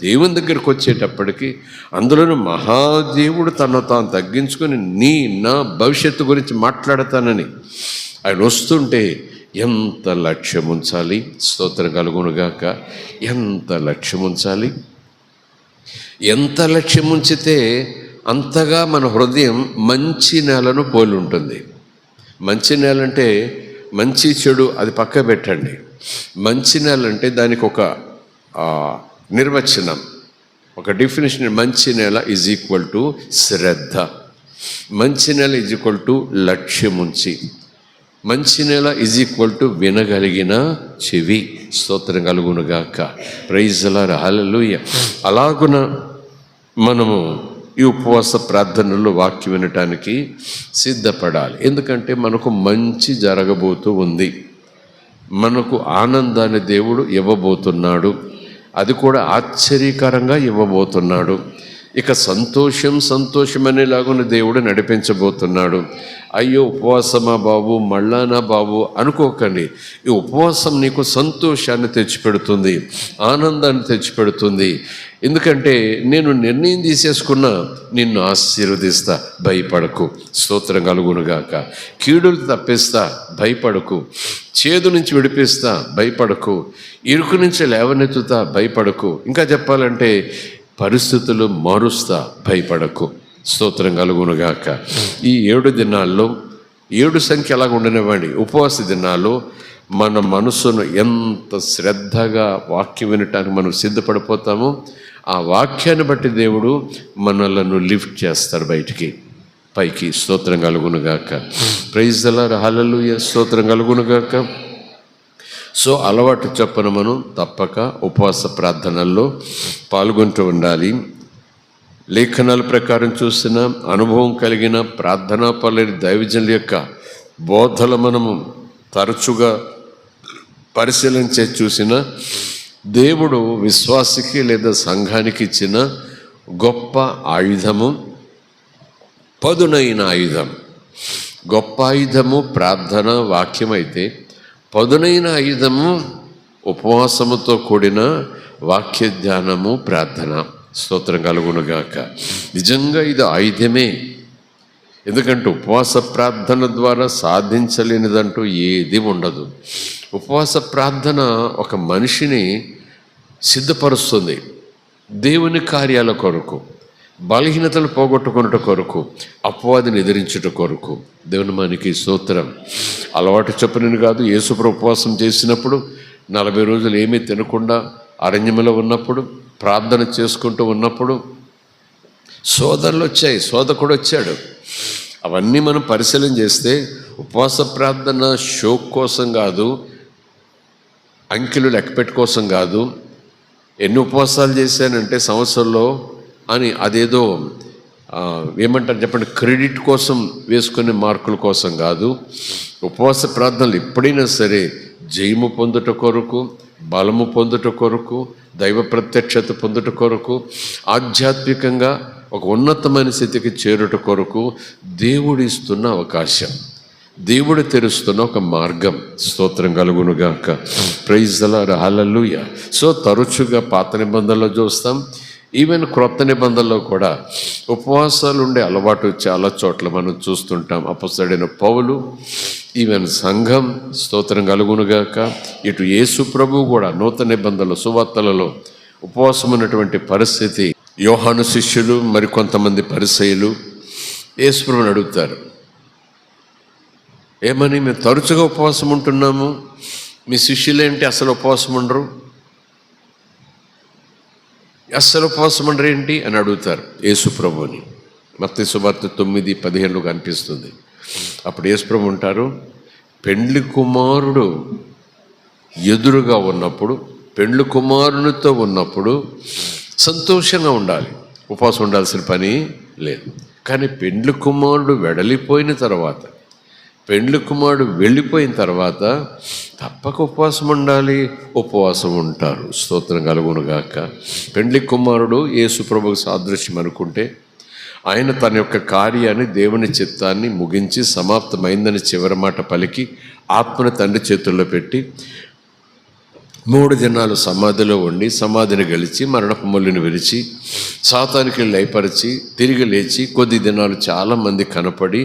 దేవుని దగ్గరికి వచ్చేటప్పటికి అందులోనూ మహాదేవుడు తను తాను తగ్గించుకొని నా భవిష్యత్తు గురించి మాట్లాడతానని ఆయన వస్తుంటే ఎంత లక్ష్యం ఉంచాలి. స్తోత్రం కలుగునుగాక. ఎంత లక్ష్యం ఉంచాలి. ఎంత లక్ష్యం ఉంచితే అంతగా మన హృదయం మంచి నేలను పోలి ఉంటుంది. మంచి నేల అంటే మంచి చెడు అది పక్క పెట్టండి. మంచి నేల అంటే దానికి ఒక నిర్వచనం. ఒక డెఫినేషన్, మంచి నెల ఈజ్ ఈక్వల్ టు శ్రద్ధ, మంచి నెల ఈజ్ ఈక్వల్ టు లక్ష్యముంచి, మంచి నెల ఈజ్ ఈక్వల్ టు వినగలిగిన చెవి. స్తోత్రం కలుగునుగాక. ప్రైజ్ ది లార్డ్, హల్లెలూయా. అలాగున మనము ఈ ఉపవాస ప్రార్థనలో వాక్యం వినటానికి సిద్ధపడాలి. ఎందుకంటే మనకు మంచి జరగబోతూ ఉంది, మనకు ఆనందాన్ని దేవుడు ఇవ్వబోతున్నాడు, అది కూడా ఆశ్చర్యకరంగా ఇవ్వబోతున్నాడు. ఇక సంతోషం అనేలాగున దేవుడు నడిపించబోతున్నాడు. అయ్యో ఉపవాసమా బాబు, మళ్ళానా బాబు అనుకోకండి. ఈ ఉపవాసం నీకు సంతోషాన్ని తెచ్చిపెడుతుంది, ఆనందాన్ని తెచ్చిపెడుతుంది. ఎందుకంటే నేను నిర్ణయం తీసేసుకున్నా, నిన్ను ఆశీర్వదిస్తా, భయపడకు. స్తోత్రం కలుగునుగాక. కీడులు తప్పిస్తా, భయపడకు. చేదు నుంచి విడిపిస్తా, భయపడకు. ఇరుకు నుంచి లేవనెత్తుతా, భయపడకు. ఇంకా చెప్పాలంటే పరిస్థితులు మారుస్తా, భయపడకు. స్తోత్రం కలుగునుగాక. ఈ 7 దినాల్లో 7 సంఖ్య ఎలాగ ఉండనివ్వండి, ఉపవాస దినాల్లో మన మనసును ఎంత శ్రద్ధగా వాక్యం వినటానికి మనం సిద్ధపడిపోతామో, ఆ వాక్యాన్ని బట్టి దేవుడు మనలను లిఫ్ట్ చేస్తారు బయటికి, పైకి. స్తోత్రం కలుగునుగాక. Praise the Lord, hallelujah. స్తోత్రం కలుగునుగాక. సో అలవాటు చొప్పున మనం తప్పక ఉపవాస ప్రార్థనల్లో పాల్గొంటూ ఉండాలి. లేఖనాల ప్రకారం చూసిన అనుభవం కలిగిన ప్రార్థనా పరులైన దైవజనుల యొక్క బోధలు మనము తరచుగా పరిశీలించే చూసిన దేవుడు విశ్వాసికి లేదా సంఘానికి ఇచ్చిన గొప్ప ఆయుధము, పదునైన ఆయుధం. గొప్ప ఆయుధము ప్రార్థన వాక్యం అయితే, పదునైన ఆయుధము ఉపవాసముతో కూడిన వాక్య ధ్యానము, ప్రార్థన. స్తోత్రం కలుగునుగాక. నిజంగా ఇది ఆయుధమే. ఎందుకంటే ఉపవాస ప్రార్థన ద్వారా సాధించలేనిదంటూ ఏది ఉండదు. ఉపవాస ప్రార్థన ఒక మనిషిని సిద్ధపరుస్తుంది దేవుని కార్యాల కొరకు, బలహీనతలు పోగొట్టుకున్నట కొరకు, అపవాదిని ఎదిరించుట కొరకు. దేవుని మనకి స్తోత్రం. అలవాటు చెప్పనని కాదు, యేసుప్రభు ఉపవాసం చేసినప్పుడు 40 రోజులు ఏమీ తినకుండా అరణ్యములో ఉన్నప్పుడు, ప్రార్థన చేసుకుంటూ ఉన్నప్పుడు శోధనలు వచ్చాయి, శోధకుడు వచ్చాడు. అవన్నీ మనం పరిశీలన చేస్తే ఉపవాస ప్రార్థన షో కోసం కాదు, అంకెలు లెక్కపెట్టు కోసం కాదు. ఎన్ని ఉపవాసాలు చేశానంటే సంవత్సరంలో అని అదేదో ఏమంటారు చెప్పండి, క్రెడిట్ కోసం వేసుకునే మార్కుల కోసం కాదు. ఉపవాస ప్రార్థనలు ఎప్పుడైనా సరే జయము పొందుట కొరకు, బలము పొందుట కొరకు, దైవ ప్రత్యక్షత పొందుట కొరకు, ఆధ్యాత్మికంగా ఒక ఉన్నతమైన స్థితికి చేరుట కొరకు దేవుడు ఇస్తున్న అవకాశం, దేవుడు తెరుస్తున్న ఒక మార్గం. స్తోత్రం కలుగునుగాక. Praise the Lord, hallelujah. So తరచుగా పాత నిబంధనలో చూస్తాం, ఈవెన్ క్రొత్త నిబంధనలో కూడా ఉపవాసాలు ఉండే అలవాటు చాలా చోట్ల మనం చూస్తుంటాం. అపొస్తలుడైన పౌలు, ఈవెన్ సంఘం, స్తోత్రం కలుగునుగాక, ఇటు యేసు ప్రభువు కూడా నూతన నిబంధనలు సువార్తలలో ఉపవాసం ఉన్నటువంటి పరిస్థితి. యోహాను శిష్యులు మరికొంతమంది పరిసయ్యులు యేసు ప్రభువుని అడుగుతారు, ఏమని, మేము తరచుగా ఉపవాసం ఉంటున్నాము, మీ శిష్యులేంటి అసలు ఉపవాసం ఉండరు, అస్సలు ఉపవాసం ఉండరు ఏంటి అని అడుగుతారు యేసు ప్రభువుని. మత్తయి సువార్త 9:15 కనిపిస్తుంది. అప్పుడు యేసు ప్రభు ఉంటారు, పెండ్లి కుమారుడు ఎదురుగా ఉన్నప్పుడు, పెండ్లి కుమారునితో ఉన్నప్పుడు సంతోషంగా ఉండాలి, ఉపవాసం ఉండాల్సిన పని లేదు. కానీ పెండ్లి కుమారుడు వెడలిపోయిన తర్వాత, పెండ్లి కుమారుడు వెళ్ళిపోయిన తర్వాత తప్పక ఉపవాసం ఉండాలి, ఉపవాసం ఉంటారు. స్తోత్రం కలుగునుగాక. పెండ్లి కుమారుడు యేసు ప్రభువుకు సాదృశ్యం అనుకుంటే, ఆయన తన యొక్క కార్యాన్ని, దేవుని చిత్తాన్ని ముగించి సమాప్తమైందని చివరి మాట పలికి ఆత్మను తండ్రి చేతుల్లో పెట్టి 3 దినాలు సమాధిలో ఉండి, సమాధిని గెలిచి, మరణపు ముళ్ళుని విరిచి, సాతానికి లయపరిచి, తిరిగి లేచి కొద్ది దినాలు చాలామంది కనపడి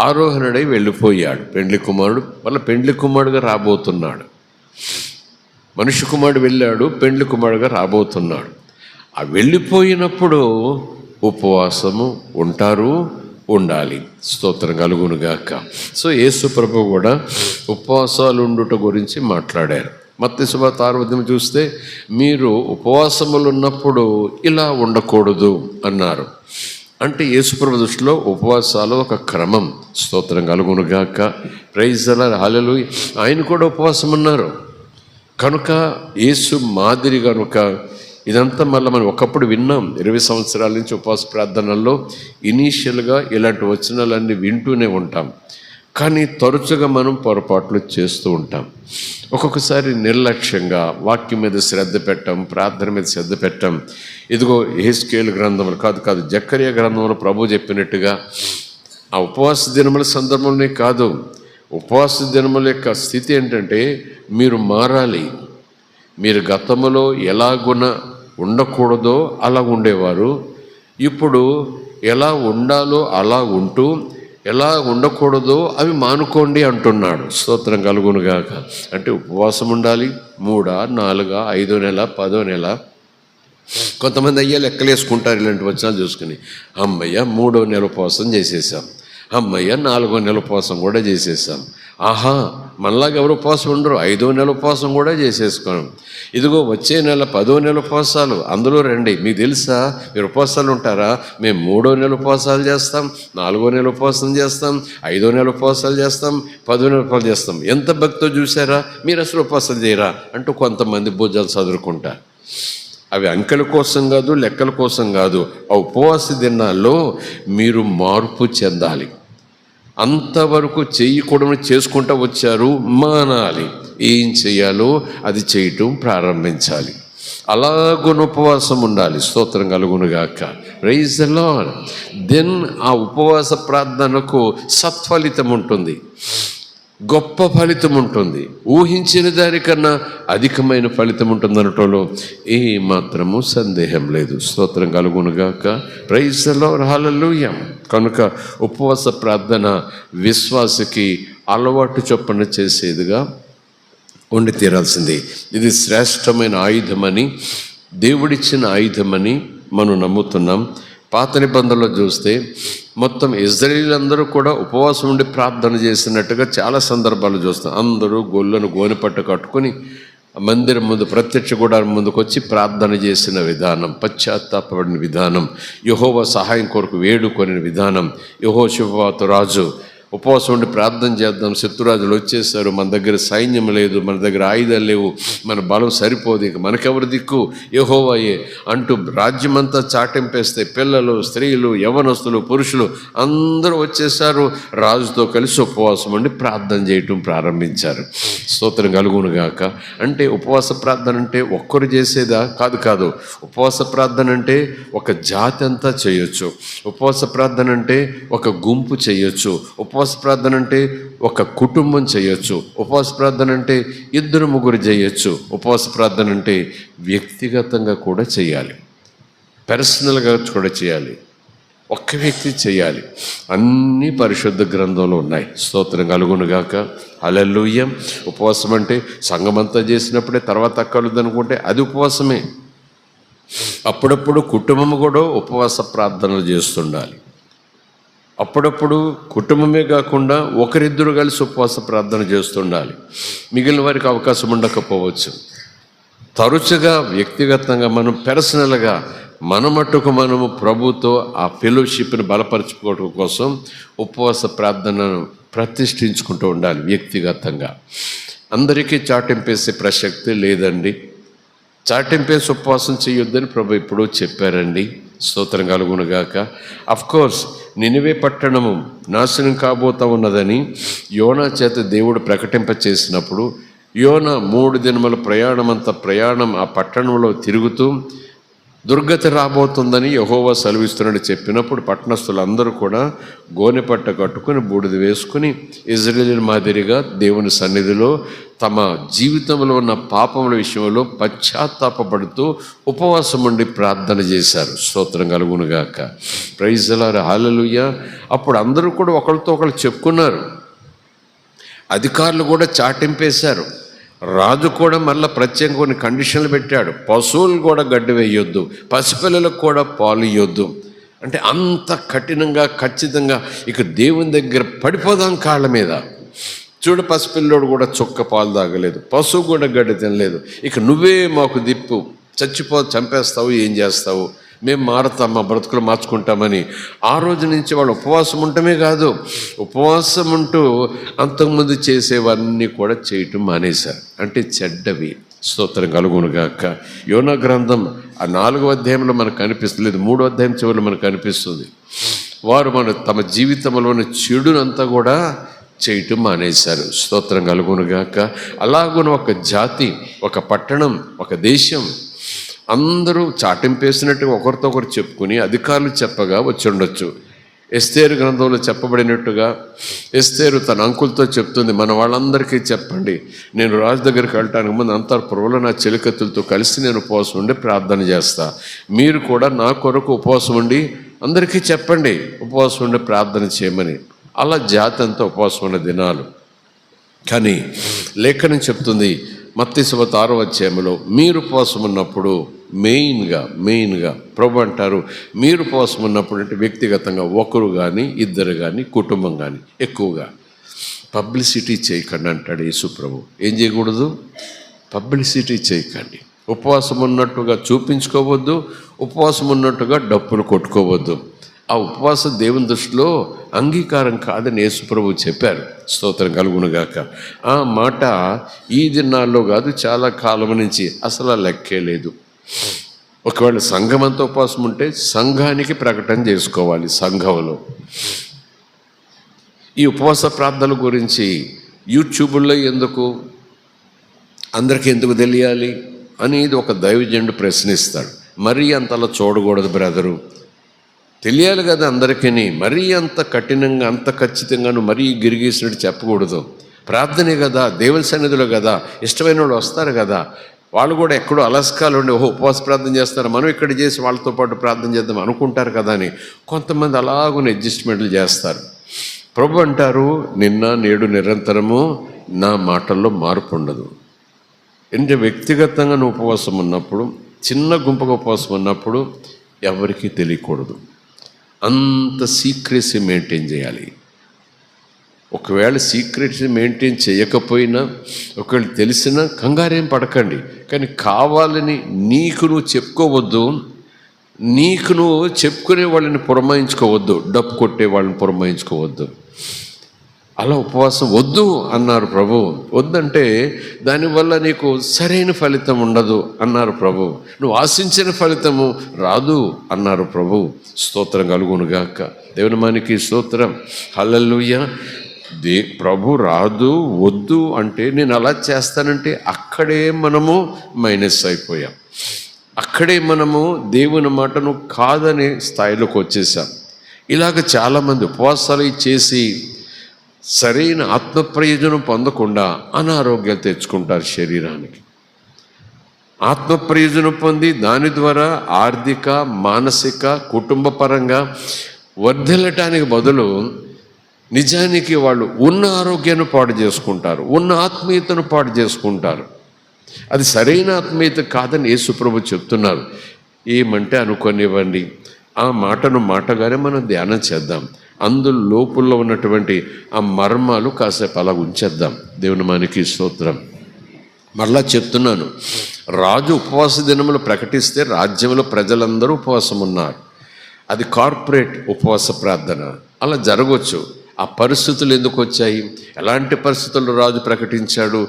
ఆరోహణుడై వెళ్ళిపోయాడు. పెండ్లి కుమారుడు వాళ్ళ పెండ్లి కుమారుడుగా రాబోతున్నాడు. మనిషి కుమారుడు వెళ్ళాడు, పెండ్లి కుమారుడుగా రాబోతున్నాడు. ఆ వెళ్ళిపోయినప్పుడు ఉపవాసము ఉంటారు, ఉండాలి. స్తోత్రం కలుగునుగాక. సో యేసు ప్రభువు కూడా ఉపవాసాలు ఉండుట గురించి మాట్లాడారు. మత్తయి సువార్త 6వ అధ్యాయం చూస్తే మీరు ఉపవాసములు ఉన్నప్పుడు ఇలా ఉండకూడదు అన్నారు. అంటే యేసుప్రభు దృష్టిలో ఉపవాసాలు ఒక క్రమం. స్తోత్రం కలుగునుగాక. ప్రైజ్ ది లార్డ్, హల్లెలూయా. ఆయన కూడా ఉపవాసం ఉన్నారు కనుక యేసు మాదిరి కనుక ఇదంతా మళ్ళీ మనం ఒకప్పుడు విన్నాం. 20 సంవత్సరాల నుంచి ఉపవాస ప్రార్థనల్లో ఇనీషియల్గా ఇలాంటి వచనాలన్నీ వింటూనే ఉంటాం. కానీ తరచుగా మనం పొరపాట్లు చేస్తూ ఉంటాం. ఒక్కొక్కసారి నిర్లక్ష్యంగా వాక్యం మీద శ్రద్ధ పెట్టాం, ప్రార్థన మీద శ్రద్ధ పెట్టాం. ఇదిగో యెహెజ్కేలు గ్రంథంలో కాదు జకర్యా గ్రంథంలో ప్రభు చెప్పినట్టుగా ఆ ఉపవాస దినముల సందర్భంలోనే కాదు, ఉపవాస దినముల యొక్క స్థితి ఏంటంటే మీరు మారాలి. మీరు గతంలో ఎలాగున ఉండకూడదో అలా ఉండేవారు, ఇప్పుడు ఎలా ఉండాలో అలా ఉంటూ ఎలా ఉండకూడదో అవి మానుకోండి అంటున్నాడు. స్తోత్రం కలుగునుగాక. అంటే ఉపవాసం ఉండాలి. 3, 4, 5 నెల, 10 నెల. కొంతమంది అయ్యా లెక్కలేసుకుంటారు ఇలాంటి వచనాలు చూసుకుని. అమ్మయ్య 3వ నెల ఉపవాసం చేసేసాం, అమ్మయ్య 4వ నెల ఉపవాసం కూడా చేసేసాం. ఆహా, మనలాగా ఎవరు ఉపవాసం ఉండరు, 5వ నెల ఉపవాసం కూడా చేసేసుకున్నాం. ఇదిగో వచ్చే నెల 10వ నెల ఉపవాసాలు, అందులో రండి. మీకు తెలుసా మీరు ఉపవాసాలు ఉంటారా? మేము 3వ నెల ఉపవాసాలు చేస్తాం, 4వ నెల ఉపవాసం చేస్తాం, 5వ నెల ఉపవాసాలు చేస్తాం, 10వ నెల ఉపవాసాలు చేస్తాం. ఎంత భక్తో చూసారా? మీరు అసలు ఉపవాసాలు చేయరా అంటూ కొంతమంది భుజాలు చదువుకుంటారు. అవి అంకెల కోసం కాదు, లెక్కల కోసం కాదు. ఆ ఉపవాస దినాల్లో మీరు మార్పు చెందాలి. అంతవరకు చేయకూడదు చేసుకుంటూ వచ్చారు, మానాలి. ఏం చేయాలో అది చేయటం ప్రారంభించాలి. అలాగున ఉపవాసం ఉండాలి. స్తోత్రం కలుగునుగాక. Praise the lord. దెన్ ఆ ఉపవాస ప్రార్థనకు సత్ఫలితం ఉంటుంది, గొప్ప ఫలితం ఉంటుంది, ఊహించిన దానికన్నా అధికమైన ఫలితం ఉంటుంది అనటంలో ఏ మాత్రము సందేహం లేదు. స్తోత్రం కలుగునుగాక. ప్రైజ్ ది లార్డ్, హల్లెలూయా. కనుక ఉపవాస ప్రార్థన విశ్వాసకి అలవాటు చొప్పున చేసేదిగా ఉండి తీరాల్సింది. ఇది శ్రేష్టమైన ఆయుధమని, దేవుడిచ్చిన ఆయుధమని మనం నమ్ముతున్నాం. పాత నిబంధనలో చూస్తే మొత్తం ఇశ్రాయేలీయులందరూ కూడా ఉపవాసం ఉండి ప్రార్థన చేసినట్టుగా చాలా సందర్భాలు చూస్తాం. అందరూ గొల్లను గోనెపట్టు కట్టుకుని మందిరం ముందు, ప్రత్యక్ష గుడారం ముందుకు వచ్చి ప్రార్థన చేసిన విధానం, పశ్చాత్తాపడిన విధానం, యెహోవా సహాయం కొరకు వేడుకొనిన విధానం. యెహోషువతు రాజు ఉపవాసం ఉండి ప్రార్థన చేద్దాం, శత్రురాజులు వచ్చేసారు, మన దగ్గర సైన్యం లేదు, మన దగ్గర ఆయుధాలు లేవు, మన బలం సరిపోదు, ఇక మనకెవరి దిక్కు, యెహోవాయే అంటూ రాజ్యమంతా చాటింపేస్తే పిల్లలు, స్త్రీలు, యవనస్తులు, పురుషులు అందరూ వచ్చేసారు. రాజుతో కలిసి ఉపవాసం ఉండి ప్రార్థన చేయటం ప్రారంభించారు. స్తోత్రం కలుగునుగాక. అంటే ఉపవాస ప్రార్థన అంటే ఒక్కరు చేసేదా? కాదు. ఉపవాస ప్రార్థన అంటే ఒక జాతి అంతా చేయొచ్చు. ఉపవాస ప్రార్థన అంటే ఒక గుంపు చేయొచ్చు. ఉపవాస ప్రార్థన అంటే ఒక కుటుంబం చేయొచ్చు. ఉపవాస ప్రార్థన అంటే 2, 3 చేయొచ్చు. ఉపవాస ప్రార్థన అంటే వ్యక్తిగతంగా కూడా చేయాలి, పర్సనల్గా కూడా చేయాలి, ఒక్క వ్యక్తి చేయాలి. అన్నీ పరిశుద్ధ గ్రంథంలో ఉన్నాయి. స్తోత్రం కలుగునుగాక. హల్లెలూయా. ఉపవాసం అంటే సంఘమంతా చేసినప్పుడే తర్వాత అక్కర్లేదనుకుంటే అది ఉపవాసమే. అప్పుడప్పుడు కుటుంబం కూడా ఉపవాస ప్రార్థనలు చేస్తుండాలి. అప్పుడప్పుడు కుటుంబమే కాకుండా ఒకరిద్దరు కలిసి ఉపవాస ప్రార్థన చేస్తుండాలి. మిగిలిన వారికి అవకాశం ఉండకపోవచ్చు. తరచుగా వ్యక్తిగతంగా మనం పర్సనల్గా మన మట్టుకు మనము ప్రభుతో ఆ ఫెలోషిప్ని బలపరచుకోవడం కోసం ఉపవాస ప్రార్థనను ప్రతిష్ఠించుకుంటూ ఉండాలి. వ్యక్తిగతంగా అందరికీ చాటింపేసే ప్రసక్తి లేదండి. చాటింపేసి ఉపవాసం చేయొద్దని ప్రభు ఎప్పుడూ చెప్పారండి. స్తోత్రం కలుగునుగాక. అఫ్కోర్స్ నినివే పట్టణము నాశనం కాబోతా ఉన్నదని యోనా చేత దేవుడు ప్రకటింప చేసినప్పుడు యోనా 3 దినముల ప్రయాణం ఆ పట్టణంలో తిరుగుతూ దుర్గతి రాబోతుందని యెహోవా సెలవిస్తున్నాడు చెప్పినప్పుడు పట్టణస్థులందరూ కూడా గోనెపట్ట కట్టుకుని బూడిద వేసుకుని ఇశ్రాయేలీయుల మాదిరిగా దేవుని సన్నిధిలో తమ జీవితంలో ఉన్న పాపముల విషయంలో పశ్చాత్తాపపడుతూ ఉపవాసం ఉండి ప్రార్థన చేశారు. స్తోత్రం కలుగునుగాక. ప్రైజ్ ది లార్డ్, హల్లెలూయా. అప్పుడు అందరూ కూడా ఒకరితో ఒకరు చెప్పుకున్నారు. అధికారులు కూడా చాటింపేశారు. రాజు కూడా మళ్ళీ ప్రత్యేకంగా కొన్ని కండిషన్లు పెట్టాడు. పశువులు కూడా గడ్డి వేయొద్దు, పసిపిల్లలకు కూడా పాలు ఇవ్వద్దు. అంటే అంత కఠినంగా ఖచ్చితంగా ఇక దేవుని దగ్గర పడిపోదాం కాళ్ళ మీద. చూడు, పసిపిల్లోడు కూడా చుక్క పాలు తాగలేదు, పశువు కూడా గడ్డి తినలేదు, ఇక నువ్వే మాకు దిప్పు, చంపేస్తావు, ఏం చేస్తావు, మేము మారుతాం, మా బ్రతుకులు మార్చుకుంటామని ఆ రోజు నుంచి వాళ్ళు ఉపవాసం ఉండటమే కాదు, ఉపవాసం ఉంటూ అంతకుముందు చేసేవన్నీ కూడా చేయటం మానేశారు. అంటే చెడ్డవి. స్తోత్రం కలుగునుగాక. యోనా గ్రంథం ఆ 4వ అధ్యాయంలో మనకు కనిపిస్తలేదు, 3వ అధ్యాయం చివరిలో మనకు కనిపిస్తుంది. వారు తమ జీవితంలోని చెడునంతా కూడా చేయటం మానేశారు. స్తోత్రం కలుగునుగాక. అలాగున ఒక జాతి, ఒక పట్టణం, ఒక దేశం అందరూ చాటింపేసినట్టుగా ఒకరితో ఒకరు చెప్పుకుని అధికారులు చెప్పగా వచ్చి ఉండొచ్చు. ఎస్తేరు గ్రంథంలో చెప్పబడినట్టుగా ఎస్తేరు తన అంకులతో చెప్తుంది, మన వాళ్ళందరికీ చెప్పండి, నేను రాజు దగ్గరికి వెళ్ళటానికి ముందు అంతఃపురంలో నా చెలికత్తులతో కలిసి నేను ఉపవాసం ఉండి ప్రార్థన చేస్తా, మీరు కూడా నా కొరకు ఉపవాసం ఉండి అందరికీ చెప్పండి ఉపవాసం ఉండి ప్రార్థన చేయమని. అలా జాతి అంతా ఉపవాసం ఉన్న దినాలు. కానీ లేఖనం చెప్తుంది మత్తయి సువార్త 6వ అధ్యాయంలో మీరు ఉపవాసం ఉన్నప్పుడు మెయిన్గా ప్రభు అంటారు, మీరు ఉపవాసం ఉన్నప్పుడు అంటే వ్యక్తిగతంగా ఒకరు కానీ ఇద్దరు కానీ కుటుంబం కానీ ఎక్కువగా పబ్లిసిటీ చేయకండి అంటాడు యేసు ప్రభు. ఏం చేయకూడదు? పబ్లిసిటీ చేయకండి. ఉపవాసం ఉన్నట్టుగా చూపించుకోవద్దు, ఉపవాసం ఉన్నట్టుగా డప్పులు కొట్టుకోవద్దు. ఆ ఉపవాసం దేవుని దృష్టిలో అంగీకారం కాదని యేసు ప్రభు చెప్పారు. స్తోత్రం కలుగునుగాక. ఆ మాట ఈ దినాల్లో కాదు, చాలా కాలం నుంచి అసలు లెక్కే లేదు. ఒకవేళ సంఘం అంతా ఉపవాసం ఉంటే సంఘానికి ప్రకటన చేసుకోవాలి. సంఘంలో ఈ ఉపవాస ప్రార్థనల గురించి యూట్యూబ్లో ఎందుకు, అందరికీ ఎందుకు తెలియాలి అనేది ఒక దైవజనుడు ప్రశ్నిస్తాడు. మరీ అంతలా చూడకూడదు బ్రదరు, తెలియాలి కదా అందరికీ. మరీ అంత కఠినంగా అంత ఖచ్చితంగాను మరీ గిరిగీసినట్టు చెప్పకూడదు. ప్రార్థనే కదా, దేవుని సన్నిధిలో కదా, ఇష్టమైన వాళ్ళు వస్తారు కదా, వాళ్ళు కూడా ఎక్కడో అలస్కాలు ఉండి ఉపవాస ప్రార్థన చేస్తారు, మనం ఇక్కడ చేసి వాళ్ళతో పాటు ప్రార్థన చేద్దాం అనుకుంటారు కదా అని కొంతమంది అలాగుని అడ్జస్ట్మెంట్లు చేస్తారు. ప్రభు అంటారు, నిన్న నేడు నిరంతరము నా మాటల్లో మార్పు ఉండదు. అంటే వ్యక్తిగతంగా నువ్వు ఉపవాసం ఉన్నప్పుడు, చిన్న గుంపుగా ఉపవాసం ఉన్నప్పుడు ఎవరికీ తెలియకూడదు. అంత సీక్రెసీ మెయింటైన్ చేయాలి. ఒకవేళ సీక్రెట్స్ మెయింటైన్ చేయకపోయినా, ఒకవేళ తెలిసినా కంగారేం పడకండి. కానీ కావాలని నీకు నువ్వు చెప్పుకోవద్దు, నీకు నువ్వు చెప్పుకునే వాళ్ళని పురమాయించుకోవద్దు, డప్పు కొట్టే వాళ్ళని పురమాయించుకోవద్దు. అలా ఉపవాసం వద్దు అన్నారు ప్రభు. వద్దంటే దానివల్ల నీకు సరైన ఫలితం ఉండదు అన్నారు ప్రభు. నువ్వు ఆశించిన ఫలితము రాదు అన్నారు ప్రభు. స్తోత్రం కలుగునుగాక. దేవుని మనకి స్తోత్రం. హల్లెలూయా. ప్రభు రాదు వద్దు అంటే నేను అలా చేస్తానంటే అక్కడే మనము మైనస్ అయిపోయాం. అక్కడే మనము దేవుని మాటను కాదనే స్థాయిలోకి వచ్చేసాం. ఇలాగ చాలామంది ఉపవాసాలు చేసి సరైన ఆత్మ ప్రయోజనం పొందకుండా అనారోగ్యాలు తెచ్చుకుంటారు శరీరానికి. ఆత్మ ప్రయోజనం పొంది దాని ద్వారా ఆర్థిక, మానసిక, కుటుంబ పరంగా వర్ధిల్లటానికి బదులు నిజానికి వాళ్ళు ఉన్న ఆరోగ్యాన్ని పాడు చేసుకుంటారు, ఉన్న ఆత్మీయతను పాడు చేసుకుంటారు. అది సరైన ఆత్మీయత కాదని యేసు ప్రభు చెప్తున్నారు. ఏమంటే అనుకోనివ్వండి, ఆ మాటను మాటగానే మనం ధ్యానం చేద్దాం. అందులో లోపుల్లో ఉన్నటువంటి ఆ మర్మాలు కాసేపు అలా ఉంచేద్దాం. దేవుని మనకి స్తోత్రం. మరలా చెప్తున్నాను, రాజు ఉపవాస దినములు ప్రకటిస్తే రాజ్యంలో ప్రజలందరూ ఉపవాసం ఉన్నారు. అది కార్పొరేట్ ఉపవాస ప్రార్థన. అలా జరగవచ్చు. ఆ పరిస్థితులు ఎందుకు వచ్చాయి, ఎలాంటి పరిస్థితుల్లో రాజు ప్రకటించాడు,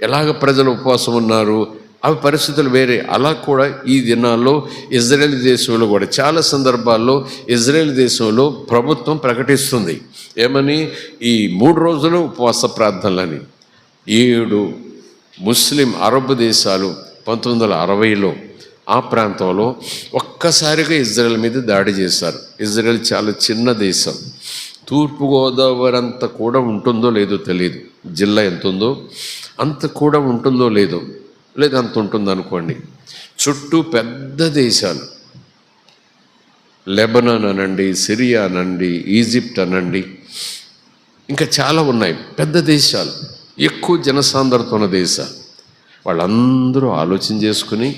ఎలాగ ప్రజలు ఉపవాసం ఉన్నారు, అవి పరిస్థితులు వేరే. అలా కూడా ఈ దినాల్లో ఇజ్రాయేల్ దేశంలో కూడా చాలా సందర్భాల్లో ఇజ్రాయేల్ దేశంలో ప్రభుత్వం ప్రకటిస్తుంది. ఏమని? ఈ 3 రోజులు ఉపవాస ప్రార్థనలని. 7 ముస్లిం అరబ్ దేశాలు 1960లో ఆ ప్రాంతంలో ఒక్కసారిగా ఇజ్రాయెల్ మీద దాడి చేశారు. ఇజ్రాయెల్ చాలా చిన్న దేశం. తూర్పుగోదావరి అంత కూడా ఉంటుందో లేదో తెలియదు, జిల్లా ఎంత ఉందో అంత కూడా ఉంటుందో లేదో, లేదు అంత ఉంటుంది అనుకోండి. చుట్టూ పెద్ద దేశాలు, లెబనాన్ అనండి, సిరియా అనండి, ఈజిప్ట్ అనండి, ఇంకా చాలా ఉన్నాయి పెద్ద దేశాలు, ఎక్కువ జనసాంద్రత ఉన్న దేశాలు. వాళ్ళందరూ ఆలోచన చేసుకుని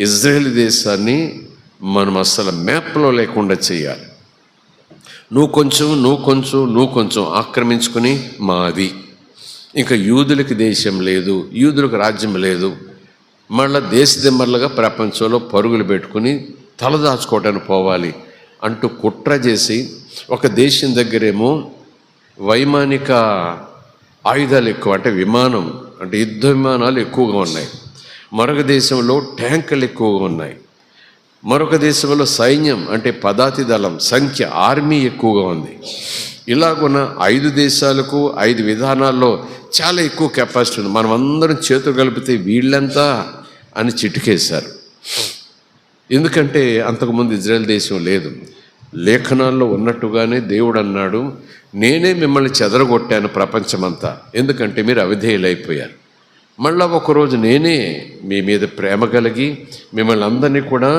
ఇజ్రాయెల్ దేశాన్ని మనం అసలు మ్యాప్లో లేకుండా చేయాలి. నువ్వు కొంచెం ఆక్రమించుకుని మాది ఇంకా యూదులకి దేశం లేదు, యూదులకు రాజ్యం లేదు. మళ్ళా దేశదిమ్మర్లుగా ప్రపంచంలో పరుగులు పెట్టుకుని తలదాచుకోవడానికి పోవాలి అంటూ కుట్ర చేసి, ఒక దేశం దగ్గరేమో వైమానిక ఆయుధాలు ఎక్కువ, అంటే విమానం అంటే యుద్ధ విమానాలు ఎక్కువగా ఉన్నాయి. మరొక దేశంలో ట్యాంకులు ఎక్కువగా ఉన్నాయి. మరొక దేశంలో సైన్యం అంటే పదాతి దళం సంఖ్య, ఆర్మీ ఎక్కువగా ఉంది. ఇలాగున్న 5 దేశాలకు 5 విధానాల్లో చాలా ఎక్కువ కెపాసిటీ ఉంది. మనం అందరం చేతులు కలిపితే వీళ్ళంతా అని చిటికేశారు. ఎందుకంటే అంతకుముందు ఇజ్రాయెల్ దేశం లేదు. లేఖనాల్లో ఉన్నట్టుగానే దేవుడు అన్నాడు, నేనే మిమ్మల్ని చెదరగొట్టాను ప్రపంచమంతా, ఎందుకంటే మీరు అవిధేయులైపోయారు. మళ్ళా ఒకరోజు నేనే మీ మీద ప్రేమ కలిగి మిమ్మల్ని అందరినీ కూడా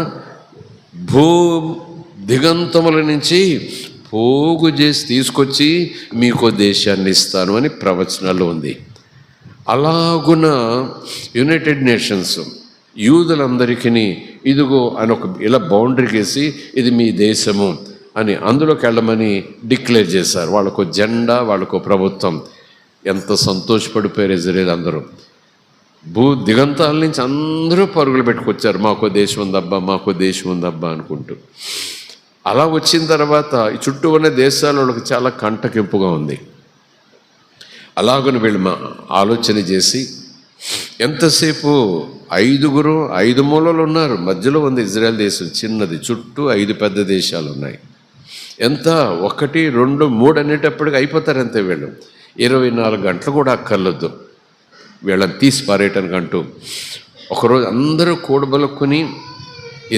దిగంతముల నుంచి పోగు చేసి తీసుకొచ్చి మీకు దేశాన్ని ఇస్తాను అని ప్రవచనాలు ఉంది. అలాగున యునైటెడ్ నేషన్స్ యూదులందరికీ ఇదిగో అని ఒక ఇలా బౌండరీ వేసి ఇది మీ దేశము అని అందులోకి వెళ్ళమని డిక్లేర్ చేశారు. వాళ్ళకు జెండా, వాళ్ళకు ప్రభుత్వం. ఎంత సంతోషపడిపోయారు ఇజ్రాయేల్ అందరూ. దిగంతాల నుంచి అందరూ పరుగులు పెట్టుకొచ్చారు, మాకో దేశం ఉందబ్బా, మాకో దేశం ఉందబ్బా అనుకుంటూ. అలా వచ్చిన తర్వాత ఈ చుట్టూ ఉన్న దేశాల వాళ్ళకి చాలా కంటకింపుగా ఉంది. అలాగని వీళ్ళు ఆలోచన చేసి ఎంతసేపు 5 మూలలు ఉన్నారు, మధ్యలో ఉంది ఇజ్రాయెల్ దేశం చిన్నది, చుట్టూ 5 పెద్ద దేశాలు ఉన్నాయి. ఎంత 1, 2, 3 అనేటప్పటికి అయిపోతారు అంతే. వీళ్ళు 24 గంటలు కూడా అక్కర్లొద్దు వీళ్ళని తీసి పారేయటానికి అంటూ. ఒకరోజు అందరూ కూడబలుక్కుని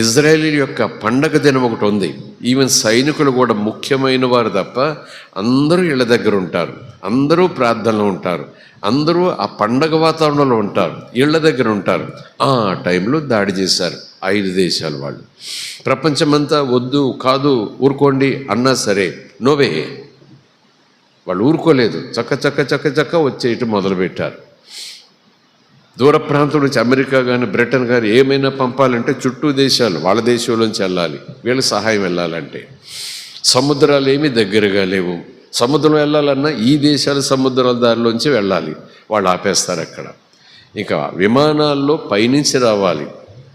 ఇజ్రాయేలీ యొక్క పండగ దినం ఒకటి ఉంది. ఈవెన్ సైనికులు కూడా ముఖ్యమైన వారు తప్ప అందరూ ఇళ్ళ దగ్గర ఉంటారు, అందరూ ప్రార్థనలో ఉంటారు, అందరూ ఆ పండగ వాతావరణంలో ఉంటారు, ఇళ్ళ దగ్గర ఉంటారు. ఆ టైంలో దాడి చేశారు 5 దేశాల వాళ్ళు. ప్రపంచమంతా వద్దు కాదు ఊరుకోండి అన్నా సరే నోవే, వాళ్ళు ఊరుకోలేదు. చక్క వచ్చేయటం మొదలుపెట్టారు. దూర ప్రాంతం నుంచి అమెరికా కానీ బ్రిటన్ కానీ ఏమైనా పంపాలంటే చుట్టూ దేశాలు వాళ్ళ దేశంలోంచి వెళ్ళాలి, వీళ్ళ సహాయం వెళ్ళాలంటే. సముద్రాలు ఏమీ దగ్గరగా లేవు, సముద్రం వెళ్ళాలన్నా ఈ దేశాల సముద్రాల దారిలోంచి వెళ్ళాలి, వాళ్ళు ఆపేస్తారు అక్కడ. ఇంకా విమానాల్లో పైనుంచి రావాలి,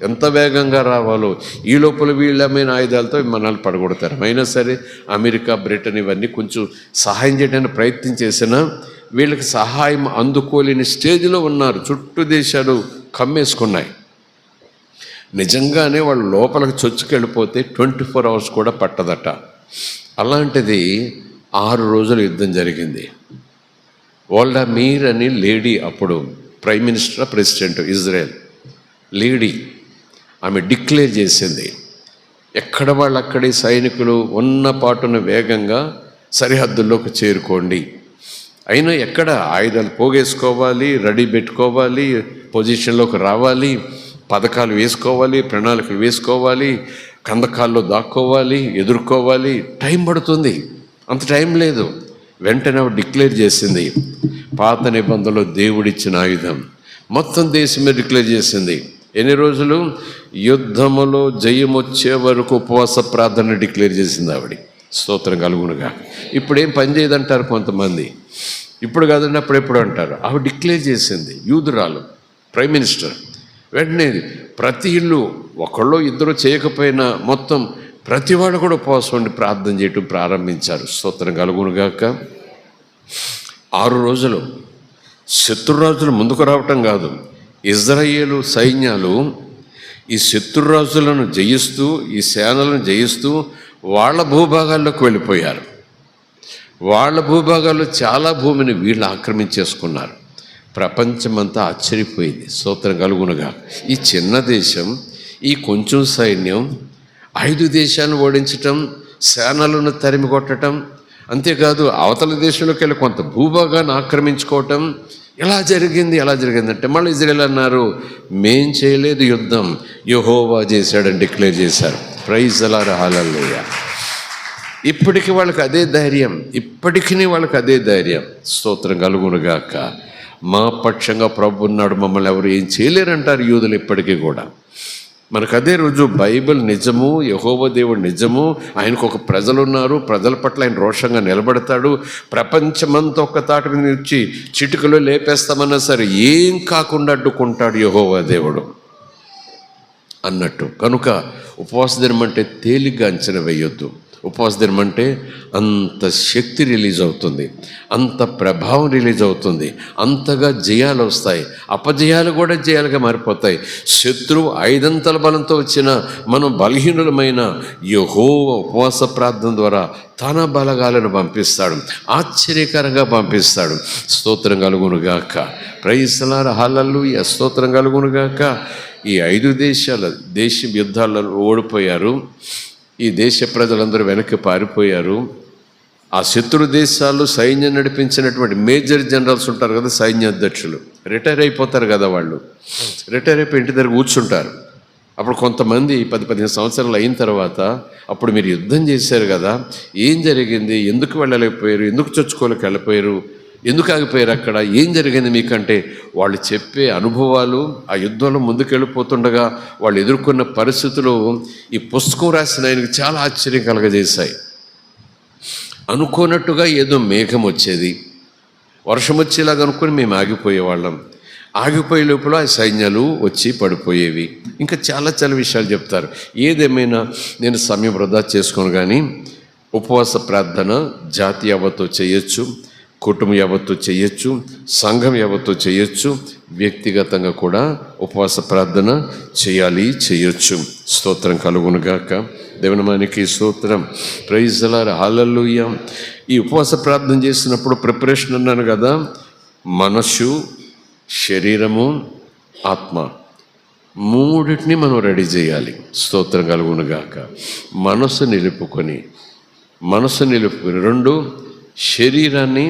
ఎంత వేగంగా రావాలో. ఈ లోపల వీళ్ళమైన ఆయుధాలతో విమానాలు పడగొడతారు. అయినా సరే అమెరికా బ్రిటన్ ఇవన్నీ కొంచెం సహాయం చేయడానికి ప్రయత్నం చేసినా వీళ్ళకి సహాయం అందుకోలేని స్టేజ్లో ఉన్నారు. చుట్టూ దేశాలు కమ్మేసుకున్నాయి. నిజంగానే వాళ్ళు లోపలికి చొచ్చుకెళ్ళిపోతే 24 hours కూడా పట్టదట. అలాంటిది 6 రోజులు యుద్ధం జరిగింది. ఓల్డా మీర్ అని లేడీ, అప్పుడు prime minister president Israel lady, ఆమె డిక్లేర్ చేసింది, ఎక్కడ వాళ్ళు అక్కడి సైనికులు ఉన్న పాటున వేగంగా సరిహద్దుల్లోకి చేరుకోండి. అయినా ఎక్కడ ఆయుధాలు పోగేసుకోవాలి, రెడీ పెట్టుకోవాలి, పొజిషన్లోకి రావాలి, పథకాలు వేసుకోవాలి, ప్రణాళికలు వేసుకోవాలి, కందకాల్లో దాక్కోవాలి, ఎదుర్కోవాలి. టైం పడుతుంది, అంత టైం లేదు. వెంటనే డిక్లేర్ చేసింది, పాత నిబంధనలో దేవుడిచ్చిన ఆయుధం మొత్తం దేశమే డిక్లేర్ చేసింది. ఎన్ని రోజులు? యుద్ధములో జయమొచ్చే వరకు ఉపవాస ప్రార్థన డిక్లేర్ చేసింది ఆవిడ. స్తోత్రం కలుగునుగా. ఇప్పుడేం పని చేయదంటారు కొంతమంది, ఇప్పుడు కాదండి అప్పుడెప్పుడు అంటారు. ఆవిడ డిక్లేర్ చేసింది, యూదురాలు, ప్రైమ్ మినిస్టర్. వెంటనే ప్రతి ఇల్లు, ఒకళ్ళు ఇద్దరు చేయకపోయినా మొత్తం ప్రతి వాడు కూడా ఉపవాసం ఉండి ప్రార్థన చేయటం ప్రారంభించారు. స్తోత్రం కలుగునుగాక. 6 రోజులు శత్రురాజులు ముందుకు రావటం కాదు, ఇజ్రాయేలు సైన్యాలు ఈ శత్రురాజులను జయిస్తూ, ఈ సేనలను జయిస్తూ వాళ్ళ భూభాగాల్లోకి వెళ్ళిపోయారు. వాళ్ళ భూభాగాల్లో చాలా భూమిని వీళ్ళు ఆక్రమించేసుకున్నారు. ప్రపంచమంతా ఆశ్చర్యపోయింది. స్తోత్రం కలుగునుగా. ఈ చిన్న దేశం, ఈ కొంచెం సైన్యం 5 దేశాలను ఓడించటం, సేనలను తరిమి కొట్టడం, అంతేకాదు అవతల దేశంలోకి వెళ్ళి కొంత భూభాగాన్ని ఆక్రమించుకోవటం. ఎలా జరిగిందంటే మళ్ళీ ఇజ్రాయేల్ అన్నారు, మేం చేయలేదు యుద్ధం, యెహోవా చేశాడని డిక్లేర్ చేశారు. ప్రైజ్ ది లార్డ్, హల్లెలూయా. ఇప్పటికీ వాళ్ళకి అదే ధైర్యం. స్తోత్రం కలుగునుగాక. మా పక్షంగా ప్రభు ఉన్నాడు, మమ్మల్ని ఎవరు ఏం చేయలేరంటారు యూదులు ఇప్పటికీ కూడా. మనకు అదే రోజు బైబిల్ నిజము, యెహోవా దేవుడు నిజము, ఆయనకు ఒక ప్రజలు ఉన్నారు, ప్రజల పట్ల ఆయన రోషంగా నిలబడతాడు, ప్రపంచమంతా ఒక్క తాటి మీద నుంచి చిటికలో లేపేస్తామన్నా సరే ఏం కాకుండా అడ్డుకుంటాడు యెహోవా దేవుడు అన్నట్టు. కనుక ఉపవాస దినం అంటే తేలిగ్గా అంచనా వేయొద్దు. ఉపవాస దినం అంటే అంత శక్తి రిలీజ్ అవుతుంది, అంత ప్రభావం రిలీజ్ అవుతుంది, అంతగా జయాలు వస్తాయి, అపజయాలు కూడా జయాలుగా మారిపోతాయి. శత్రువు 5 బలంతో వచ్చిన మనం బలహీనులమైన యెహోవా ఉపవాస ప్రార్థన ద్వారా తన బలగాలను పంపిస్తాడు, ఆశ్చర్యకరంగా పంపిస్తాడు. స్తోత్రం కలుగునుగాక. ప్రైజ్ ది లార్డ్, హల్లెలూయా, స్తోత్రం కలుగునుగాక. ఈ 5 దేశ యుద్ధాలలో ఓడిపోయారు. ఈ దేశ ప్రజలందరూ వెనక్కి పారిపోయారు. ఆ శత్రు దేశాల్లో సైన్యం నడిపించినటువంటి మేజర్ జనరల్స్ ఉంటారు కదా, సైన్యాధ్యక్షులు, రిటైర్ అయిపోతారు కదా. వాళ్ళు రిటైర్ అయిపోయి ఇంటి దగ్గర కూర్చుంటారు. అప్పుడు కొంతమంది 10-15 సంవత్సరాలు అయిన తర్వాత, అప్పుడు మీరు యుద్ధం చేశారు కదా, ఏం జరిగింది, ఎందుకు వెళ్ళలేకపోయారు, ఎందుకు చొచ్చుకోలేక వెళ్ళిపోయారు, ఎందుకు ఆగిపోయారు, అక్కడ ఏం జరిగింది మీకంటే వాళ్ళు చెప్పే అనుభవాలు, ఆ యుద్ధంలో ముందుకెళ్ళిపోతుండగా వాళ్ళు ఎదుర్కొన్న పరిస్థితులు ఈ పుస్తకం రాసిన ఆయనకు చాలా ఆశ్చర్యం కలగజేశాయి. అనుకోనట్టుగా ఏదో మేఘం వచ్చేది, వర్షం వచ్చేలాగా అనుకుని మేము ఆగిపోయేవాళ్ళం. ఆగిపోయే లోపల ఆ సైన్యాలు వచ్చి పడిపోయేవి. ఇంకా చాలా చాలా విషయాలు చెప్తారు. ఏదేమైనా నేను సమయం వృధా చేసుకోను, కానీ ఉపవాస ప్రార్థన జాతి యావత్తు చేయొచ్చు, కుటుంబం యావత్తు చేయొచ్చు, సంఘం యావత్తు చేయొచ్చు, వ్యక్తిగతంగా కూడా ఉపవాస ప్రార్థన చేయొచ్చు. స్తోత్రం కలుగునుగాక. దేవునామానికి స్తోత్రం. ప్రైజ్ ది లార్డ్, హల్లెలూయా. ఈ ఉపవాస ప్రార్థన చేసినప్పుడు ప్రిపరేషన్ అన్నాను కదా, మనస్సు, శరీరము, ఆత్మ, మూడింటిని మనం రెడీ చేయాలి. స్తోత్రం కలుగునుగాక. మనసు నిలుపుకొని 2 శరీరాన్ని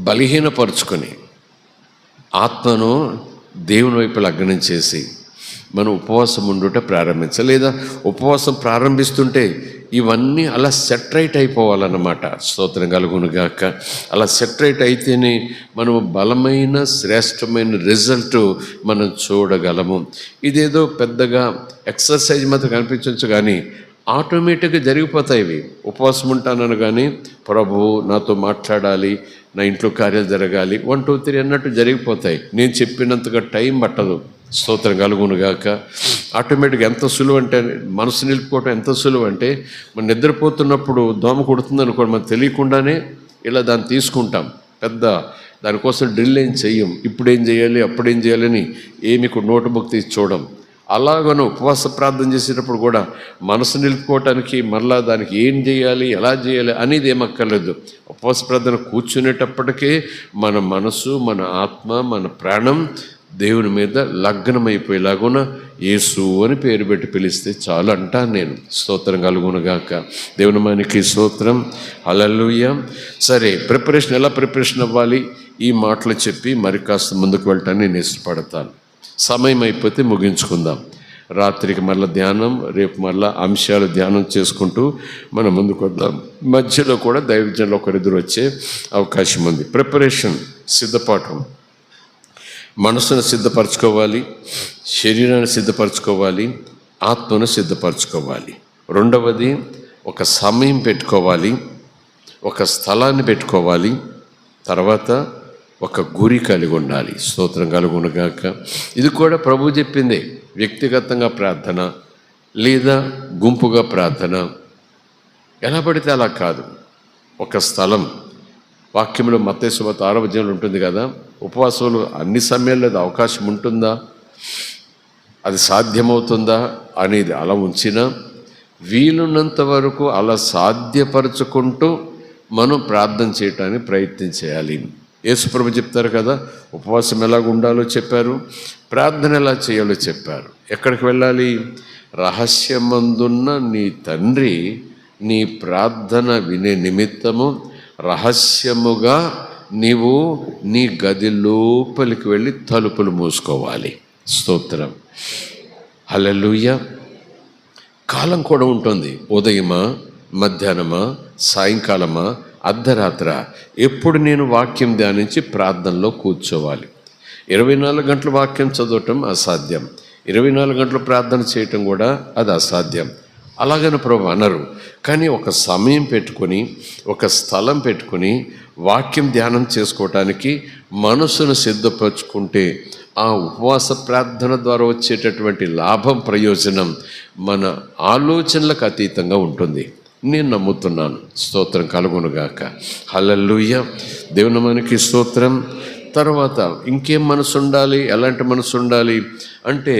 బలహీనపరుచుకొని ఆత్మను దేవుని వైపు లగ్నం చేసి మనం ఉపవాసం ఉండుట ప్రారంభించాలి. లేదా ఉపవాసం ప్రారంభిస్తుంటే ఇవన్నీ అలా సెటరైట్ అయిపోవాలన్నమాట. స్తోత్రం కలుగునుగాక. అలా సెటరైట్ అయితేనే మనము బలమైన శ్రేష్టమైన రిజల్ట్ మనం చూడగలము. ఇదేదో పెద్దగా ఎక్సర్సైజ్ మాత్రం కనిపించవచ్చు, కానీ ఆటోమేటిక్గా జరిగిపోతాయి ఇవి. ఉపవాసం ఉంటానని కానీ ప్రభువు నాతో మాట్లాడాలి, నా ఇంట్లో కార్యాలు జరగాలి, 1 2 3 అన్నట్టు జరిగిపోతాయి. నేను చెప్పినంతగా టైం పట్టదు. స్తోత్రం కలుగునుగాక. ఆటోమేటిక్గా ఎంత సులువు అంటే, మనసు నిలుపుకోవటం ఎంత సులువు అంటే, మనం నిద్రపోతున్నప్పుడు దోమ కొడుతుంది అనుకోండి, మనం తెలియకుండానే ఇలా దాన్ని తీసుకుంటాం. దానికోసం డ్రిల్ ఏం చెయ్యం, ఇప్పుడేం చేయాలి అప్పుడేం చేయాలని ఏమి నోట్బుక్ తీసి చూడం. అలాగను ఉపవాస ప్రార్థన చేసేటప్పుడు కూడా మనసు నిలుపుకోవటానికి మరలా దానికి ఏం చేయాలి, ఎలా చేయాలి అనేది ఏమక్కర్లేదు. ఉపవాస ప్రార్థన కూర్చునేటప్పటికే మన మనసు, మన ఆత్మ, మన ప్రాణం దేవుని మీద లగ్నమైపోయేలాగున యేసు అని పేరు పెట్టి పిలిస్తే చాలు అంటాను నేను. స్తోత్రం కలుగునుగాక. దేవునామానికి స్తోత్రం, హల్లెలూయా. సరే, ప్రిపరేషన్ ఎలా ప్రిపరేషన్ అవ్వాలి ఈ మాటలు చెప్పి మరి కాస్త ముందుకు వెళ్ళటాన్ని నేను ఇష్టపడతాను. సమయం అయిపోతే ముగించుకుందాం. రాత్రికి మళ్ళీ ధ్యానం, రేపు మళ్ళీ అంశాలు ధ్యానం చేసుకుంటూ మనం ముందుకు వద్దాం. మధ్యలో కూడా దైవజనులు ఒకరిద్దరు వచ్చే అవకాశం ఉంది. ప్రిపరేషన్, సిద్ధపాఠం. మనసును సిద్ధపరచుకోవాలి, శరీరాన్ని సిద్ధపరచుకోవాలి, ఆత్మను సిద్ధపరచుకోవాలి. రెండవది, ఒక సమయం పెట్టుకోవాలి, ఒక స్థలాన్ని పెట్టుకోవాలి, తర్వాత ఒక గురి కలిగి ఉండాలి. స్తోత్రం కలుగునుగాక. ఇది కూడా ప్రభువు చెప్పిందే. వ్యక్తిగతంగా ప్రార్థన లేదా గుంపుగా ప్రార్థన, ఎలా పడితే అలా కాదు. ఒక స్థలం, వాక్యంలో మత్తయి సువార్త 6వ అధ్యాయంలో ఉంటుంది కదా, ఉపవాసాలు అన్ని సమయాల్లో అది అవకాశం ఉంటుందా, అది సాధ్యమవుతుందా అనేది అలా ఉంచినా, వీలున్నంత వరకు అలా సాధ్యపరచుకుంటూ మనం ప్రార్థన చేయటానికి ప్రయత్నం చేయాలి. యేసుప్రభు చెప్తారు కదా, ఉపవాసం ఎలాగ ఉండాలో చెప్పారు, ప్రార్థన ఎలా చేయాలో చెప్పారు. ఎక్కడికి వెళ్ళాలి? రహస్యమందున్న నీ తండ్రి నీ ప్రార్థన వినే నిమిత్తము రహస్యముగా నీవు నీ గది లోపలికి వెళ్ళి తలుపులు మూసుకోవాలి. స్తోత్రం, హల్లెలూయా. కాలం కూడా ఉంటుంది. ఉదయమా, మధ్యాహ్నమా, సాయంకాలమా, అర్ధరాత్ర, ఎప్పుడు నేను వాక్యం ధ్యానించి ప్రార్థనలో కూర్చోవాలి. 24 గంటలు వాక్యం చదవటం అసాధ్యం. 24 గంటలు ప్రార్థన చేయటం కూడా అది అసాధ్యం. అలాగని ప్రభు అనరు. కానీ ఒక సమయం పెట్టుకొని, ఒక స్థలం పెట్టుకొని వాక్యం ధ్యానం చేసుకోవటానికి మనసును సిద్ధపరచుకుంటే ఆ ఉపవాస ప్రార్థన ద్వారా వచ్చేటటువంటి లాభం, ప్రయోజనం మన ఆలోచనలకు అతీతంగా ఉంటుంది. నేను నమ్ముతున్నాను. స్తోత్రం కలుగునుగాక. హల్లెలూయా. దేవుని మనకి స్తోత్రం. తర్వాత ఇంకేం మనసు ఉండాలి? ఎలాంటి మనసు ఉండాలి అంటే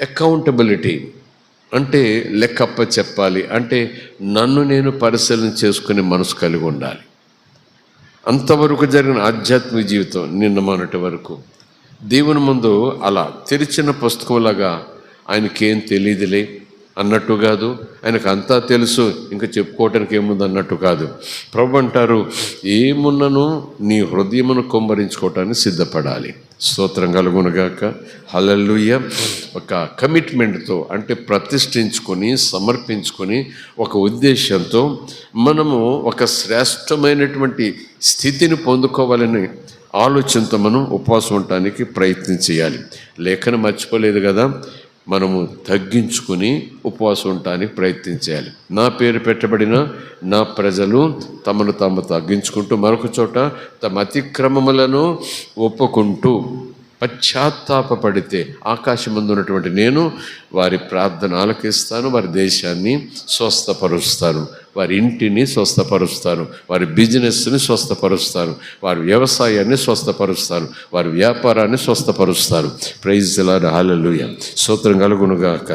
అకౌంటబిలిటీ, అంటే లెక్కప్ప చెప్పాలి, అంటే నన్ను నేను పరిశీలన చేసుకునే మనసు కలిగి ఉండాలి. అంతవరకు జరిగిన ఆధ్యాత్మిక జీవితం నిన్న మొన్నటి వరకు దేవుని ముందు అలా తెరిచిన పుస్తకంలాగా ఆయనకేం తెలియదులే అన్నట్టు కాదు, ఆయనకు అంతా తెలుసు ఇంకా చెప్పుకోవటానికి ఏముంది అన్నట్టు కాదు. ప్రభు అంటారు, ఏమున్నను నీ హృదయమును కుమ్మరించుకోవటానికి సిద్ధపడాలి. స్తోత్రం కలుగునుగాక. హల్లెలూయా. ఒక కమిట్మెంట్తో, అంటే ప్రతిష్ఠించుకొని సమర్పించుకొని ఒక ఉద్దేశంతో మనము ఒక శ్రేష్టమైనటువంటి స్థితిని పొందుకోవాలని ఆలోచనతో మనం ఉపవాసం ఉండటానికి ప్రయత్నం చేయాలి. లేఖను మర్చిపోలేదు కదా, మనము తగ్గించుకుని ఉపవాసం ఉండటానికి ప్రయత్నం చేయాలి. నా పేరు పెట్టబడిన నా ప్రజలు తమను తాము తగ్గించుకుంటూ, మరొక చోట తమ అతిక్రమములను ఒప్పుకుంటూ పశ్చాత్తాపడితే ఆకాశమందు ఉన్నటువంటి నేను వారి ప్రార్థన ఆలకిస్తాను, వారి దేశాన్ని స్వస్థపరుస్తాను, వారి ఇంటిని స్వస్థపరుస్తాను, వారి బిజినెస్ని స్వస్థపరుస్తాను, వారి వ్యవసాయాన్ని స్వస్థపరుస్తాను, వారి వ్యాపారాన్ని స్వస్థపరుస్తాను. Praise the Lord. హల్లెలూయా. స్తోత్రం కలుగునుగాక.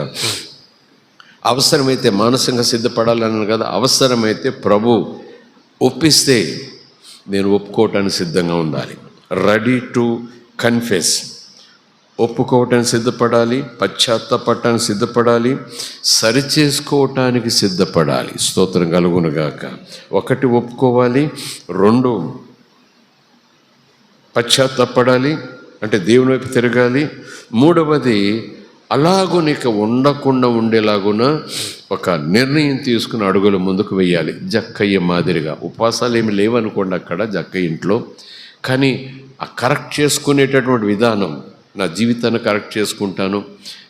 అవసరమైతే మానసికంగా సిద్ధపడాలన్నాను కదా, అవసరమైతే ప్రభు ఒప్పిస్తే నేను ఒప్పుకోవటానికి సిద్ధంగా ఉండాలి. Ready to confess. ఒప్పుకోవటానికి సిద్ధపడాలి, పశ్చాత్తాపడటానికి సిద్ధపడాలి, సరిచేసుకోవటానికి సిద్ధపడాలి. స్తోత్రం కలుగునుగాక. 1 ఒప్పుకోవాలి, 2 పశ్చాత్తాపడాలి, అంటే దేవుని వైపు తిరగాలి, 3వది అలాగూ నీకు ఉండకుండా ఉండేలాగున ఒక నిర్ణయం తీసుకుని అడుగులు ముందుకు వెయ్యాలి. జక్కయ్య మాదిరిగా. ఉపవాసాలు ఏమి లేవనుకోండి అక్కడ జక్కయ్య ఇంట్లో, కానీ ఆ కరెక్ట్ చేసుకునేటటువంటి విధానం, నా జీవితాన్ని కరెక్ట్ చేసుకుంటాను,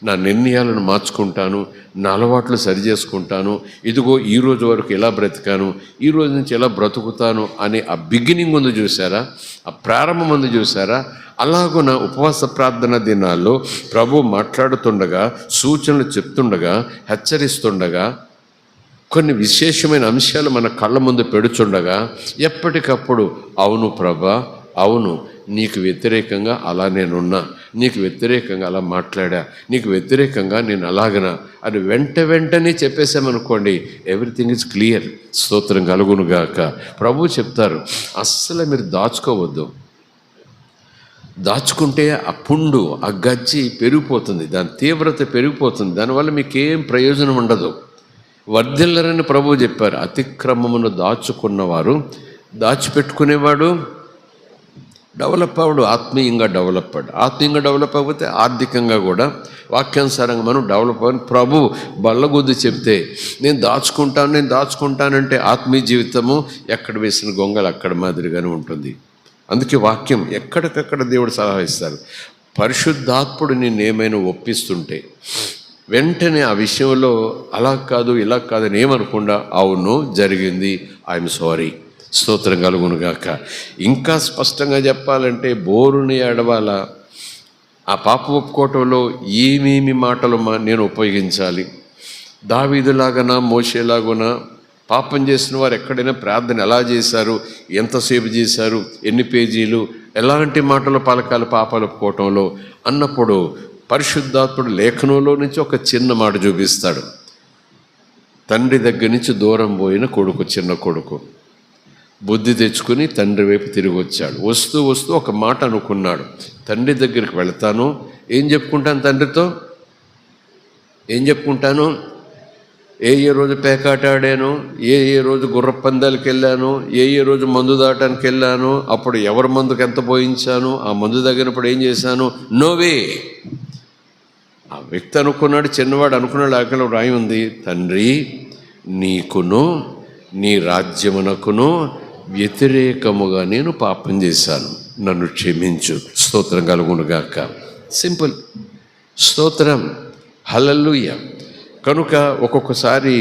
నా నిర్ణయాలను మార్చుకుంటాను, నా అలవాట్లు సరి చేసుకుంటాను, ఇదిగో ఈ రోజు వరకు ఎలా బ్రతికాను, ఈ రోజు నుంచి ఎలా బ్రతుకుతాను అనే ఆ బిగినింగ్ ఉంది చూసారా, ఆ ప్రారంభం ఉంది చూసారా. అలాగున ఉపవాస ప్రార్థన దినాల్లో ప్రభు మాట్లాడుతుండగా, సూచనలు చెప్తుండగా, హెచ్చరిస్తుండగా, కొన్ని విశేషమైన అంశాలు మన కళ్ళ ముందు పెడుచుండగా ఎప్పటికప్పుడు అవును ప్రభా, అవును నీకు వ్యతిరేకంగా అలా నేనున్నా, నీకు వ్యతిరేకంగా అలా మాట్లాడా, నీకు వ్యతిరేకంగా నేను అలాగనా అని వెంటనే చెప్పేసామనుకోండి, ఎవ్రీథింగ్ ఈజ్ క్లియర్. స్తోత్రం కలుగునుగాక. ప్రభు చెప్తారు, అస్సలు మీరు దాచుకోవద్దు. దాచుకుంటే ఆ పుండు, ఆ గజ్జి పెరిగిపోతుంది, దాని తీవ్రత పెరిగిపోతుంది, దానివల్ల మీకేం ప్రయోజనం ఉండదు. వర్ధిల్లరని ప్రభు చెప్పారు. అతిక్రమమును దాచుకున్నవారు, దాచిపెట్టుకునేవాడు డెవలప్ అవ్వడు, ఆత్మీయంగా డెవలప్ అవ్వకపోతే ఆర్థికంగా కూడా వాక్యానుసారంగా మనం డెవలప్ అవ్వని ప్రభు బల్లగుద్ది చెప్తే నేను దాచుకుంటానంటే ఆత్మీయ జీవితము ఎక్కడ వేసిన గొంగలు అక్కడ మాదిరిగానే ఉంటుంది. అందుకే వాక్యం ఎక్కడికక్కడ దేవుడు సలహా ఇస్తారు. పరిశుద్ధాత్ముడు నిన్నేమైనా ఒప్పిస్తుంటే వెంటనే ఆ విషయంలో అలా కాదు ఇలా కాదని ఏమనకుండా అవును జరిగింది, ఐఎమ్ సారీ. స్తోత్రం కలుగునుగాక. ఇంకా స్పష్టంగా చెప్పాలంటే బోరుని ఏడవాల. ఆ పాప ఒప్పుకోవటంలో ఏమేమి మాటలు నేను ఉపయోగించాలి? దావీదులాగనా, మోషేలాగునా? పాపం చేసిన వారు ఎక్కడైనా ప్రార్థన ఎలా చేశారు, ఎంతసేపు చేశారు, ఎన్ని పేజీలు, ఎలాంటి మాటలు పలకాలి పాపాలు ఒప్పుకోవటంలో అన్నప్పుడు పరిశుద్ధాత్ముడు లేఖనంలో నుంచి ఒక చిన్న మాట చూపిస్తాడు. తండ్రి దగ్గర నుంచి దూరం పోయిన కొడుకు, చిన్న కొడుకు బుద్ధి తెచ్చుకుని తండ్రి వైపు తిరిగి వచ్చాడు. వస్తూ ఒక మాట అనుకున్నాడు, తండ్రి దగ్గరికి వెళ్తాను, ఏం చెప్పుకుంటాను తండ్రితో, ఏం చెప్పుకుంటాను, ఏ రోజు పేకాట ఆడాను, ఏ రోజు గుర్రపందాలకు వెళ్ళాను, ఏ రోజు మందు దాటానికి వెళ్ళాను, అప్పుడు ఎవరి మందుకు ఎంత పోయించాను, ఆ మందు తగినప్పుడు ఏం చేశాను, నోవే. ఆ వ్యక్తి అనుకున్నాడు, చిన్నవాడు అనుకున్నాడు, అక్కడ రాయి ఉంది, తండ్రి నీకును నీ రాజ్యమునకును వ్యతిరేకముగా నేను పాపం చేశాను, నన్ను క్షమించు. స్తోత్రం కలుగునుగాక. సింపుల్. స్తోత్రం, హల్లెలూయా. కనుక ఒక్కొక్కసారి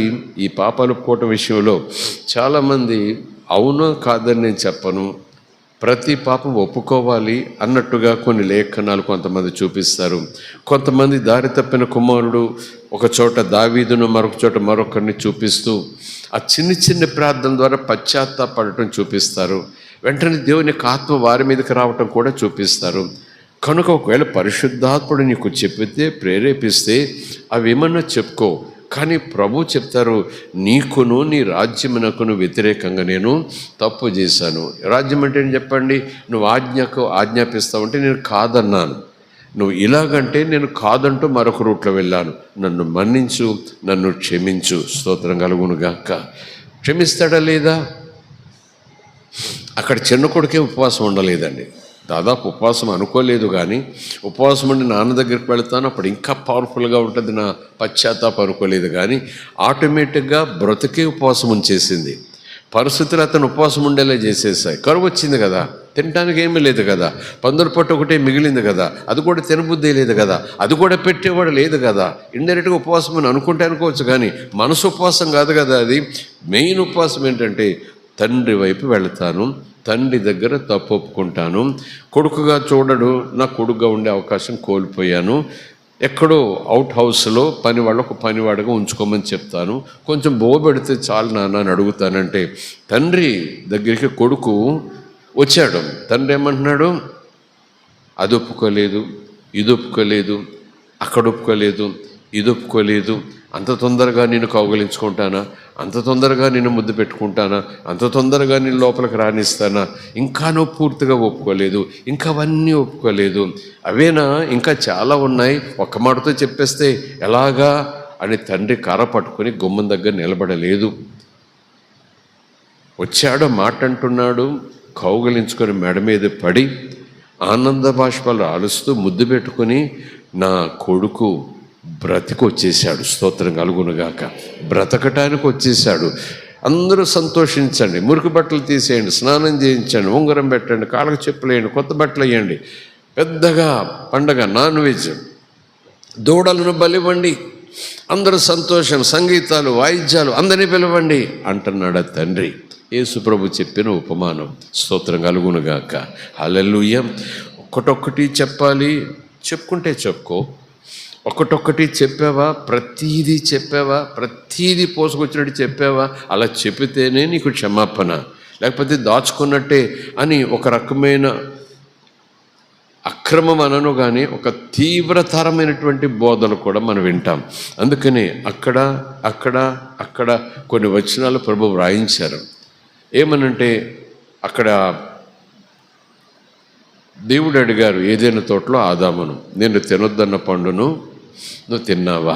ఈ పాపాలు ఒప్పుకోవటం విషయంలో చాలామంది అవునో కాదని నేను చెప్పను, ప్రతి పాపం ఒప్పుకోవాలి అన్నట్టుగా కొన్ని లేఖనాలు కొంతమంది చూపిస్తారు. కొంతమంది దారి తప్పిన కుమారుడు ఒక చోట దావీదును, మరొక చోట మరొకరిని చూపిస్తూ ఆ చిన్ని ప్రార్థన ద్వారా పశ్చాత్తాపడటం చూపిస్తారు. వెంటనే దేవుని యొక్క ఆత్మ వారి మీదకి రావటం కూడా చూపిస్తారు. కనుక ఒకవేళ పరిశుద్ధాత్ముడు నీకు చెప్పితే, ప్రేరేపిస్తే అవి ఏమన్నా చెప్పుకో. కానీ ప్రభు చెప్తారు, నీకును నీ రాజ్యమునకును వ్యతిరేకంగా నేను తప్పు చేశాను. రాజ్యం అంటే ఏం చెప్పండి? నువ్వు ఆజ్ఞాపిస్తావంటే నేను కాదన్నాను, నువ్వు ఇలాగంటే నేను కాదంటూ మరొక రూట్లో వెళ్ళాను, నన్ను మన్నించు, నన్ను క్షమించు. స్తోత్రం కలుగునుగాక. క్షమిస్తాడా లేదా? అక్కడ చిన్న కొడుకే ఉపవాసం ఉండలేదండి, దాదాపు ఉపవాసం అనుకోలేదు. కానీ ఉపవాసం ఉండి నాన్న దగ్గరికి వెళ్తాను, అప్పుడు ఇంకా పవర్ఫుల్గా ఉంటుంది నా పశ్చాత్తాపం అనుకోలేదు. కానీ ఆటోమేటిక్గా బ్రతికే ఉపవాసం ఉంచేసింది. పరిస్థితులు అతను ఉపవాసం ఉండేలా చేసేసాయి. కరువు వచ్చింది కదా, తినడానికి ఏమీ లేదు కదా, పందుల పొట్టు ఒకటే మిగిలింది కదా, అది కూడా తినబుద్ధి లేదు కదా, అది కూడా పెట్టేవాడు లేదు కదా. ఇండైరెక్ట్గా ఉపవాసం అని అనుకోవచ్చు, కానీ మనసు ఉపవాసం కాదు కదా. అది మెయిన్ ఉపవాసం ఏంటంటే, తండ్రి వైపు వెళతాను, తండ్రి దగ్గర తప్పు ఒప్పుకుంటాను, కొడుకుగా చూడడు, నా కొడుకుగా ఉండే అవకాశం కోల్పోయాను, ఎక్కడో అవుట్ హౌస్లో ఒక పనివాడుగా ఉంచుకోమని చెప్తాను, కొంచెం బోబెడితే చాలు నాన్న అని అడుగుతానంటే, తండ్రి దగ్గరికి కొడుకు వచ్చాడు. తండ్రి ఏమంటున్నాడు? అది ఒప్పుకోలేదు, ఇది ఒప్పుకోలేదు, అక్కడ ఒప్పుకోలేదు, ఇది ఒప్పుకోలేదు, అంత తొందరగా నేను కౌగలించుకుంటానా, అంత తొందరగా నేను ముద్దు పెట్టుకుంటానా, అంత తొందరగా నేను లోపలికి రాణిస్తానా, ఇంకా నువ్వు పూర్తిగా ఒప్పుకోలేదు, ఇంకా అవన్నీ ఒప్పుకోలేదు, అవేనా, ఇంకా చాలా ఉన్నాయి, ఒక్క మాటతో చెప్పేస్తే ఎలాగా అని తండ్రి కర్ర పట్టుకొని గుమ్మం దగ్గర నిలబడలేదు. వచ్చాడో మాట అంటున్నాడు, కౌగలించుకొని మెడ మీద పడి ఆనంద బాష్పాలు ఆలుస్తూ ముద్దు పెట్టుకొని, నా కొడుకు బ్రతికొచ్చేసాడు. స్తోత్రం కలుగునుగాక. బ్రతకటానికి వచ్చేసాడు. అందరూ సంతోషించండి, మురికి బట్టలు తీసేయండి, స్నానం చేయించండి, ఉంగరం పెట్టండి, కాళ్ళకు చెప్పులు వేయండి, కొత్త బట్టలు వేయండి, పెద్దగా పండగ, నాన్ వెజ్, దూడలను బలివ్వండి, అందరూ సంతోషం, సంగీతాలు, వాయిద్యాలు, అందరినీ పిలవండి అంటున్నాడు ఆ తండ్రి. యేసు ప్రభు చెప్పిన ఉపమానం. స్తోత్రం కలుగునుగాక. హల్లెలూయా. ఒక్కటొక్కటి చెప్పాలి, చెప్పుకుంటే చెప్పుకో. ఒకటొక్కటి చెప్పావా, ప్రతీదీ చెప్పావా, ప్రతీదీ పోసుకొచ్చినట్టు చెప్పావా, అలా చెప్పితేనే నీకు క్షమాపణ, లేకపోతే దాచుకున్నట్టే అని ఒక రకమైన అక్రమం అనను. కానీ ఒక తీవ్రతరమైనటువంటి బోధలు కూడా మనం వింటాం. అందుకని అక్కడ అక్కడ అక్కడ కొన్ని వచనాలు ప్రభు వ్రాయించారు. ఏమనంటే, అక్కడ దేవుడు అడిగారు ఏదైనా తోటలో ఆదామును, నేను తినొద్దన్న పండును నువ్వు తిన్నావా?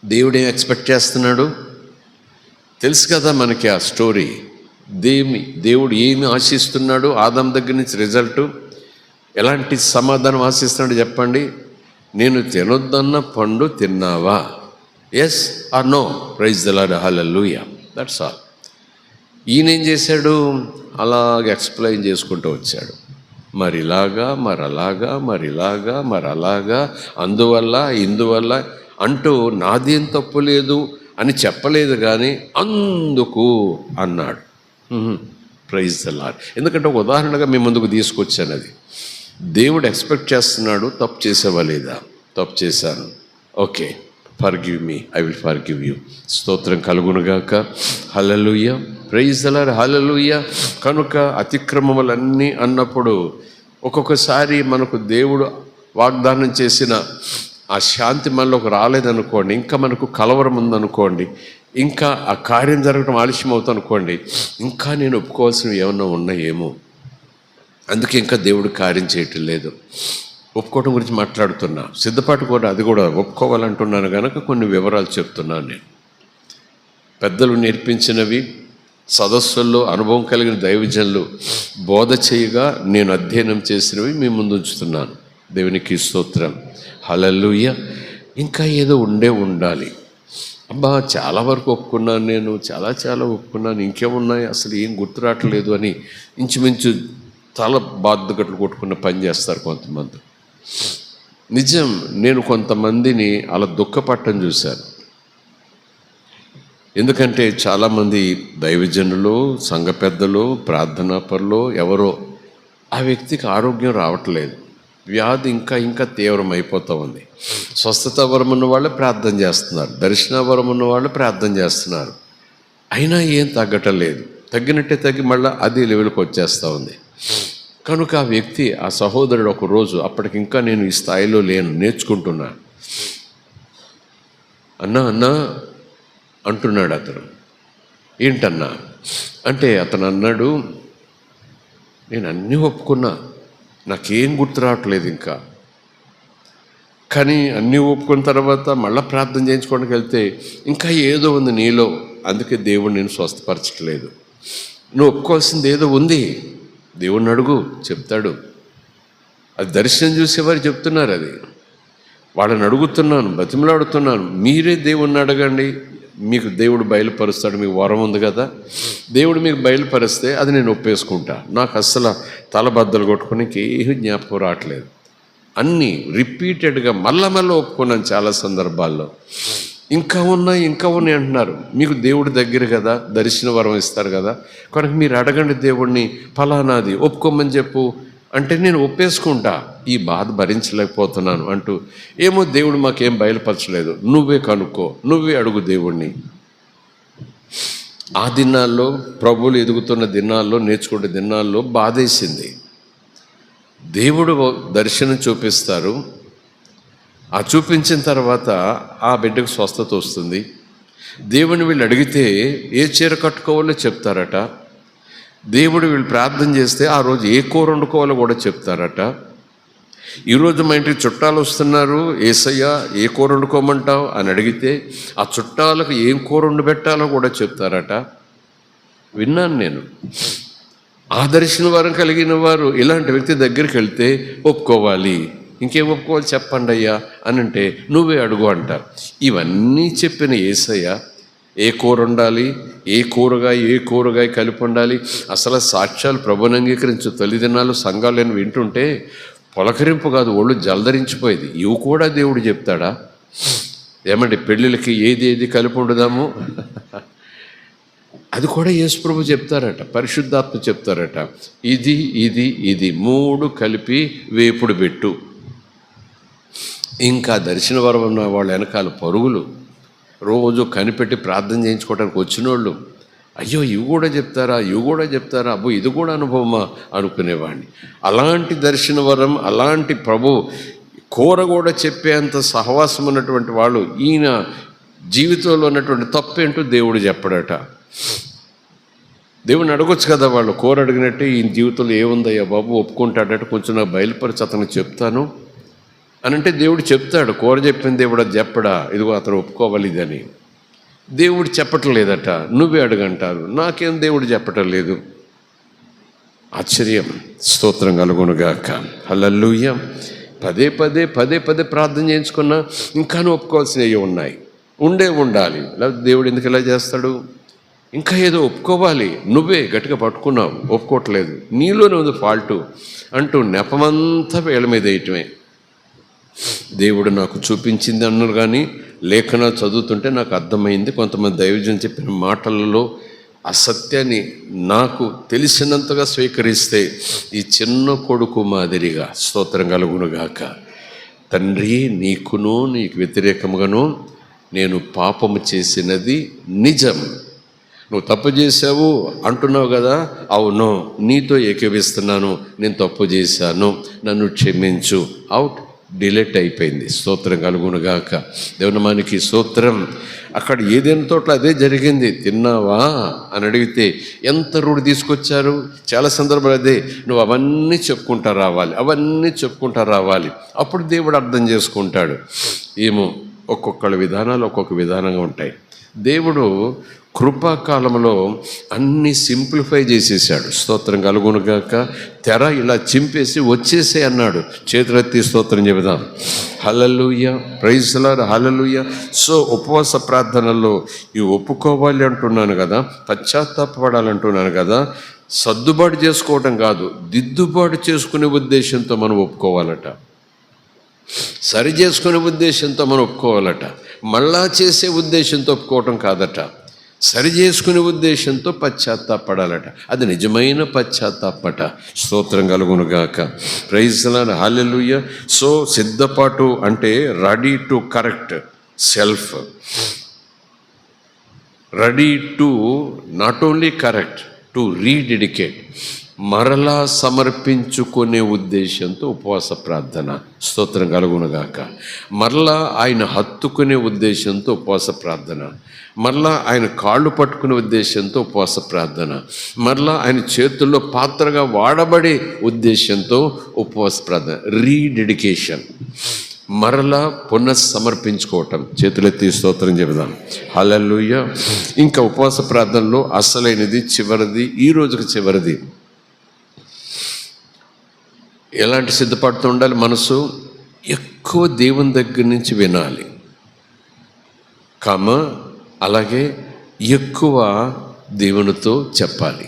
దేవుడు ఏం ఎక్స్పెక్ట్ చేస్తున్నాడు తెలుసు కదా మనకి ఆ స్టోరీ. దేవుడు ఏమి ఆశిస్తున్నాడు ఆదాం దగ్గర నుంచి? రిజల్ట్ ఎలాంటి సమాధానం ఆశిస్తున్నాడు చెప్పండి? నేను తినొద్దన్న పండు తిన్నావా? Yes or no? Praise the Lord, hallelujah. That's all. ఈయన ఏం చేశాడు? అలాగే ఎక్స్ప్లెయిన్ చేసుకుంటూ వచ్చాడు. మరి ఇలాగా, మరి అలాగా, మరి ఇలాగా, మరి అలాగా, అందువల్ల ఇందువల్ల అంటూ నాదేం తప్పు లేదు అని చెప్పలేదు, కానీ అందుకు అన్నాడు. Praise the Lord. ఎందుకంటే ఒక ఉదాహరణగా మీ ముందుకు తీసుకొచ్చాను. అది దేవుడు ఎక్స్పెక్ట్ చేస్తున్నాడు, తప్పు చేసేవా లేదా? తప్పు చేశాను, okay, forgive me, I will forgive you. స్తోత్రం కలుగునుగాక. హల్లెలూయా. ప్రైజ్ ది లార్డ్, హల్లెలూయా. కనుక అతిక్రమములన్నీ అన్నప్పుడు ఒక్కొక్కసారి మనకు దేవుడు వాగ్దానం చేసిన ఆ శాంతి మనలోకి రాలేదనుకోండి, ఇంకా మనకు కలవరం ఉందనుకోండి, ఇంకా ఆ కార్యం జరగడం ఆలస్యం అవుతుంది అనుకోండి, ఇంకా నేను ఒప్పుకోవాల్సినవి ఏమన్నా ఉన్నాయేమో, అందుకే ఇంకా దేవుడు కార్యం చేయటం లేదు. ఒప్పుకోవటం గురించి మాట్లాడుతున్నా, సిద్ధపాటు కూడా అది కూడా ఒప్పుకోవాలంటున్నాను కనుక కొన్ని వివరాలు చెప్తున్నాను. నేను పెద్దలు నేర్పించినవి, సదస్సుల్లో అనుభవం కలిగిన దైవజనులు బోధ చేయగా నేను అధ్యయనం చేసినవి మీ ముందు ఉంచుతున్నాను. దేవునికి స్తోత్రం, హల్లెలూయా. ఇంకా ఏదో ఉండాలి. అబ్బా చాలా వరకు ఒప్పుకున్నాను, నేను చాలా ఒప్పుకున్నాను, ఇంకేమున్నాయి అసలు ఏం గుర్తు రావట్లేదు అని ఇంచుమించు తల బాధగట్లు కొట్టుకున్న పని చేస్తారు కొంతమంది. నిజం, నేను కొంతమందిని అలా దుఃఖపట్టం చూశాను. ఎందుకంటే చాలామంది దైవజనులు, సంఘ పెద్దలు, ప్రార్థనా పరులు ఎవరో ఆ వ్యక్తికి ఆరోగ్యం రావట్లేదు, వ్యాధి ఇంకా ఇంకా తీవ్రమైపోతూ ఉంది. స్వస్థత వరం ఉన్న వాళ్ళు ప్రార్థన చేస్తున్నారు, దర్శన వరం ఉన్న వాళ్ళు ప్రార్థన చేస్తున్నారు, అయినా ఏం తగ్గటం లేదు. తగ్గినట్టే తగ్గి మళ్ళీ అదే లెవెల్కి వచ్చేస్తూ ఉంది. కనుక ఆ వ్యక్తి, ఆ సహోదరుడు ఒకరోజు, అప్పటికి ఇంకా నేను ఈ స్థాయిలో లేను, నేర్చుకుంటున్నా, అన్నా అంటున్నాడు. అతను ఏంటన్నా అంటే అతను అన్నాడు, నేను అన్నీ ఒప్పుకున్నా, నాకేం గుర్తు రావట్లేదు ఇంకా, కానీ అన్నీ ఒప్పుకున్న తర్వాత మళ్ళీ ప్రార్థన చేయించుకోవడానికి వెళ్తే ఇంకా ఏదో ఉంది నీలో, అందుకే దేవుడు నేను స్వస్థపరచట్లేదు. నువ్వు ఒప్పుకోవాల్సింది ఏదో ఉంది, దేవుడిని అడుగు, చెప్తాడు. అది దర్శనం చూసేవారు చెప్తున్నారు, అది వాళ్ళని అడుగుతున్నాను, బతిమలాడుతున్నాను. మీరే దేవుణ్ణి అడగండి, మీకు దేవుడు బయలుపరుస్తాడు. మీకు వరం ఉంది కదా, దేవుడు మీకు బయలుపరిస్తే అది నేను ఒప్పేసుకుంటా. నాకు అస్సలు తలబద్దలు కొట్టుకోనికి ఏమి జ్ఞాపకం రావట్లేదు. అన్నీ రిపీటెడ్గా మళ్ళా ఒప్పుకున్నాను చాలా సందర్భాల్లో. ఇంకా ఉన్నాయి అంటున్నారు. మీకు దేవుడి దగ్గర కదా, దర్శన వరం ఇస్తారు కదా, కనుక మీరు అడగండి దేవుడిని, ఫలానాది ఒప్పుకోమని చెప్పు అంటే నేను ఒప్పేసుకుంటా, ఈ బాధ భరించలేకపోతున్నాను అంటూ, ఏమో దేవుడు మాకేం బయలుపరచలేదు, నువ్వే కనుక్కో, నువ్వే అడుగు దేవుణ్ణి. ఆ దినాల్లో, ప్రభువులు ఎదుగుతున్న దినాల్లో, నేర్చుకునే దినాల్లో బాధేసింది. దేవుడు దర్శనం చూపిస్తారు, ఆ చూపించిన తర్వాత ఆ బిడ్డకు స్వస్థత వస్తుంది. దేవుని వీళ్ళు అడిగితే ఏ చీర కట్టుకోవాలో చెప్తారట. దేవుడు వీళ్ళు ప్రార్థన చేస్తే ఆ రోజు ఏ కూర వండుకోవాలో కూడా చెప్తారట. ఈరోజు మా ఇంటికి చుట్టాలు వస్తున్నారు, యేసయ్య ఏ కూర వండుకోమంటావు అని అడిగితే ఆ చుట్టాలకు ఏం కూర వండుపెట్టాలో కూడా చెప్తారట. విన్నాను నేను. ఆ దర్శన వరం కలిగిన వారు ఇలాంటి వ్యక్తి దగ్గరికి వెళ్తే ఒప్పుకోవాలి. ఇంకేం ఒప్పుకోవాలి చెప్పండి అయ్యా అని అంటే నువ్వే అడుగు అంటారు. ఇవన్నీ చెప్పిన యేసయ్య ఏ కూర ఉండాలి, ఏ కూరగాయ కలిపి ఉండాలి, అసలు సాక్ష్యాలు ప్రభుని అంగీకరించు తల్లిదినాలు సంఘాలను వింటుంటే పొలకరింపు కాదు, ఒళ్ళు జలధరించిపోయేది. ఇవి కూడా దేవుడు చెప్తాడా? ఏమండి, పెళ్ళిళ్ళకి ఏది కలిపి ఉండదాము అది కూడా యేసు ప్రభు చెప్తారట, పరిశుద్ధాత్మ చెప్తారట. ఇది 3 కలిపి వేపుడు పెట్టు. ఇంకా దర్శన వరం ఉన్న వాళ్ళ వెనకాల పరుగులు, రోజు కనిపెట్టి ప్రార్థన చేయించుకోవడానికి వచ్చిన వాళ్ళు, అయ్యో ఇవి కూడా చెప్తారా, అబ్బో ఇది కూడా అనుభవమా అనుకునేవాడిని. అలాంటి దర్శన వరం, అలాంటి ప్రభు కూర కూడా చెప్పేంత సహవాసం ఉన్నటువంటి వాళ్ళు ఈయన జీవితంలో ఉన్నటువంటి తప్పేంటో దేవుడు చెప్పడట. దేవుని అడగొచ్చు కదా, వాళ్ళు కూర అడిగినట్టే ఈయన జీవితంలో ఏముందయ్యా బాబు ఒప్పుకుంటాడట, కొంచెం నాకు బయలుపరిచి అతను చెప్తాను అని అంటే దేవుడు చెప్తాడు. కూర చెప్పిన దేవుడు అది చెప్పడా, ఇదిగో అతను ఒప్పుకోవాలి ఇదని. దేవుడు చెప్పటం లేదట, నువ్వే అడుగంటారు. నాకేం దేవుడు చెప్పటం లేదు. ఆశ్చర్యం, స్తోత్రం కలుగునుగాక. హల్లెలూయా. పదే ప్రార్థన చేయించుకున్నా ఇంకాను ఒప్పుకోవాల్సినవి ఉన్నాయి, ఉండాలి. లేకపోతే దేవుడు ఎందుకు ఇలా చేస్తాడు? ఇంకా ఏదో ఒప్పుకోవాలి, నువ్వే గట్టిగా పట్టుకున్నావు, ఒప్పుకోవట్లేదు, నీలోనే ఉంది ఫాల్టు అంటూ నెపమంతా వీళ్ళ మీద వేయటమే. దేవుడు నాకు చూపించింది అన్నారు, కానీ లేఖనాలు చదువుతుంటే నాకు అర్థమైంది. కొంతమంది దైవజనం చెప్పిన మాటలలో ఆ సత్యాన్ని నాకు తెలిసినంతగా స్వీకరిస్తే ఈ చిన్న కొడుకు మాదిరిగా, స్తోత్రం కలుగునుగాక, తండ్రి నీకును నీకు వ్యతిరేకముగాను నేను పాపము చేసినది నిజం. నువ్వు తప్పు చేసావు అంటున్నావు కదా, అవును నీతో ఏకీవిస్తున్నాను, నేను తప్పు చేశాను, నన్ను క్షమించు. అవుట్, డిలీట్ అయిపోయింది. స్తోత్రం కలుగునుగాక. దేవునామానికి స్తోత్రం. అక్కడ ఏదైనా తోటలో అదే జరిగింది. తిన్నావా అని అడిగితే ఎంత రూఢి తీసుకొచ్చారు. చాలా సందర్భాలు అదే, నువ్వు అవన్నీ చెప్పుకుంటా రావాలి, అప్పుడు దేవుడు అర్థం చేసుకుంటాడు. ఏమో ఒక్కొక్కళ్ళ విధానాలు ఒక్కొక్క విధానంగా ఉంటాయి. దేవుడు కృపాకాలంలో అన్నీ సింప్లిఫై చేసేసాడు. స్తోత్రం కలుగునుగాక. తెర ఇలా చింపేసి వచ్చేసే అన్నాడు. చేతులెత్తి స్తోత్రం చెబుదాం. Hallelujah, praise the Lord, hallelujah. So ఉపవాస ప్రార్థనల్లో ఇవి ఒప్పుకోవాలి అంటున్నాను కదా, పశ్చాత్తాపడాలంటున్నాను కదా, సర్దుబాటు చేసుకోవటం కాదు, దిద్దుబాటు చేసుకునే ఉద్దేశంతో మనం ఒప్పుకోవాలట. సరి చేసుకునే ఉద్దేశంతో మనం ఒప్పుకోవాలట, మళ్ళా చేసే ఉద్దేశంతో ఒప్పుకోవటం కాదట. సరి చేసుకునే ఉద్దేశంతో పశ్చాత్తాపడాలట. అది నిజమైన పశ్చాత్తాపట. స్తోత్రం కలుగునుగాక. Praise the Lord, hallelujah. So సిద్ధపాటు అంటే ready to correct self, ready to not only correct, to rededicate, మరలా సమర్పించుకునే ఉద్దేశంతో ఉపవాస ప్రార్థన. స్తోత్రం కలుగునుగాక. మరలా ఆయన హత్తుకునే ఉద్దేశంతో ఉపవాస ప్రార్థన, మరలా ఆయన కాళ్ళు పట్టుకునే ఉద్దేశంతో ఉపవాస ప్రార్థన, మరలా ఆయన చేతుల్లో పాత్రగా వాడబడే ఉద్దేశంతో ఉపవాస ప్రార్థన. రీడెడికేషన్, మరలా పునఃసమర్పించుకోవటం. చేతులెత్తి స్తోత్రం చెబుదాం. హల్లెలూయా. ఇంకా ఉపవాస ప్రార్థనలో అసలైనది, చివరిది, ఈ రోజుకి చివరిది. ఎలాంటి సిద్ధపాటుతో ఉండాలి? మనసు ఎక్కువ దేవుని దగ్గర నుంచి వినాలి, అలాగే ఎక్కువ దేవునితో చెప్పాలి.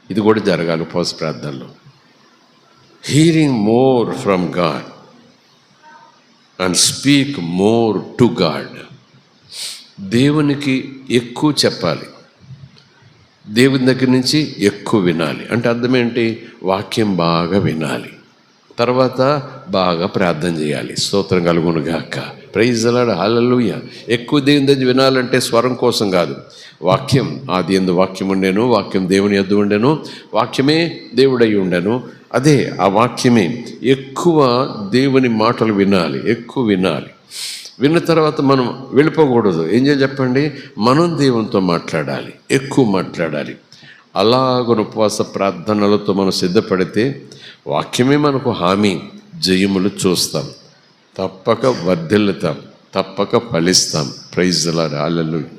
ఇది కూడా జరగాలి ఉపవాస ప్రార్థనలో. Hearing more from God and speak more to God. దేవునికి ఎక్కువ చెప్పాలి, దేవుని దగ్గర నుంచి ఎక్కువ వినాలి. అంటే అర్థం ఏంటి? వాక్యం బాగా వినాలి, తర్వాత బాగా ప్రార్థన చేయాలి. స్తోత్రం కలుగునుగాక. ప్రైజ్ ది లార్డ్, హల్లెలూయా. ఎక్కువ దేవుని దగ్గర వినాలంటే స్వరం కోసం కాదు. వాక్యం, ఆది యందు వాక్యం ఉండెను, వాక్యం దేవుని యొద్ద ఉండెను, వాక్యమే దేవుడై ఉండెను. అదే ఆ వాక్యమే. ఎక్కువ దేవుని మాటలు వినాలి, ఎక్కువ వినాలి. విన్న తర్వాత మనం వెళ్ళిపోకూడదు. ఏం చేయాలి చెప్పండి? మనం దేవునితో మాట్లాడాలి, ఎక్కువ మాట్లాడాలి. అలాగను ఉపవాస ప్రార్థనలతో మనం సిద్ధపడితే వాక్యమే మనకు హామీ. జయములు చూస్తాం, తప్పక వర్ధిల్లుతాం, తప్పక ఫలిస్తాం. Praise the Lord, hallelujah.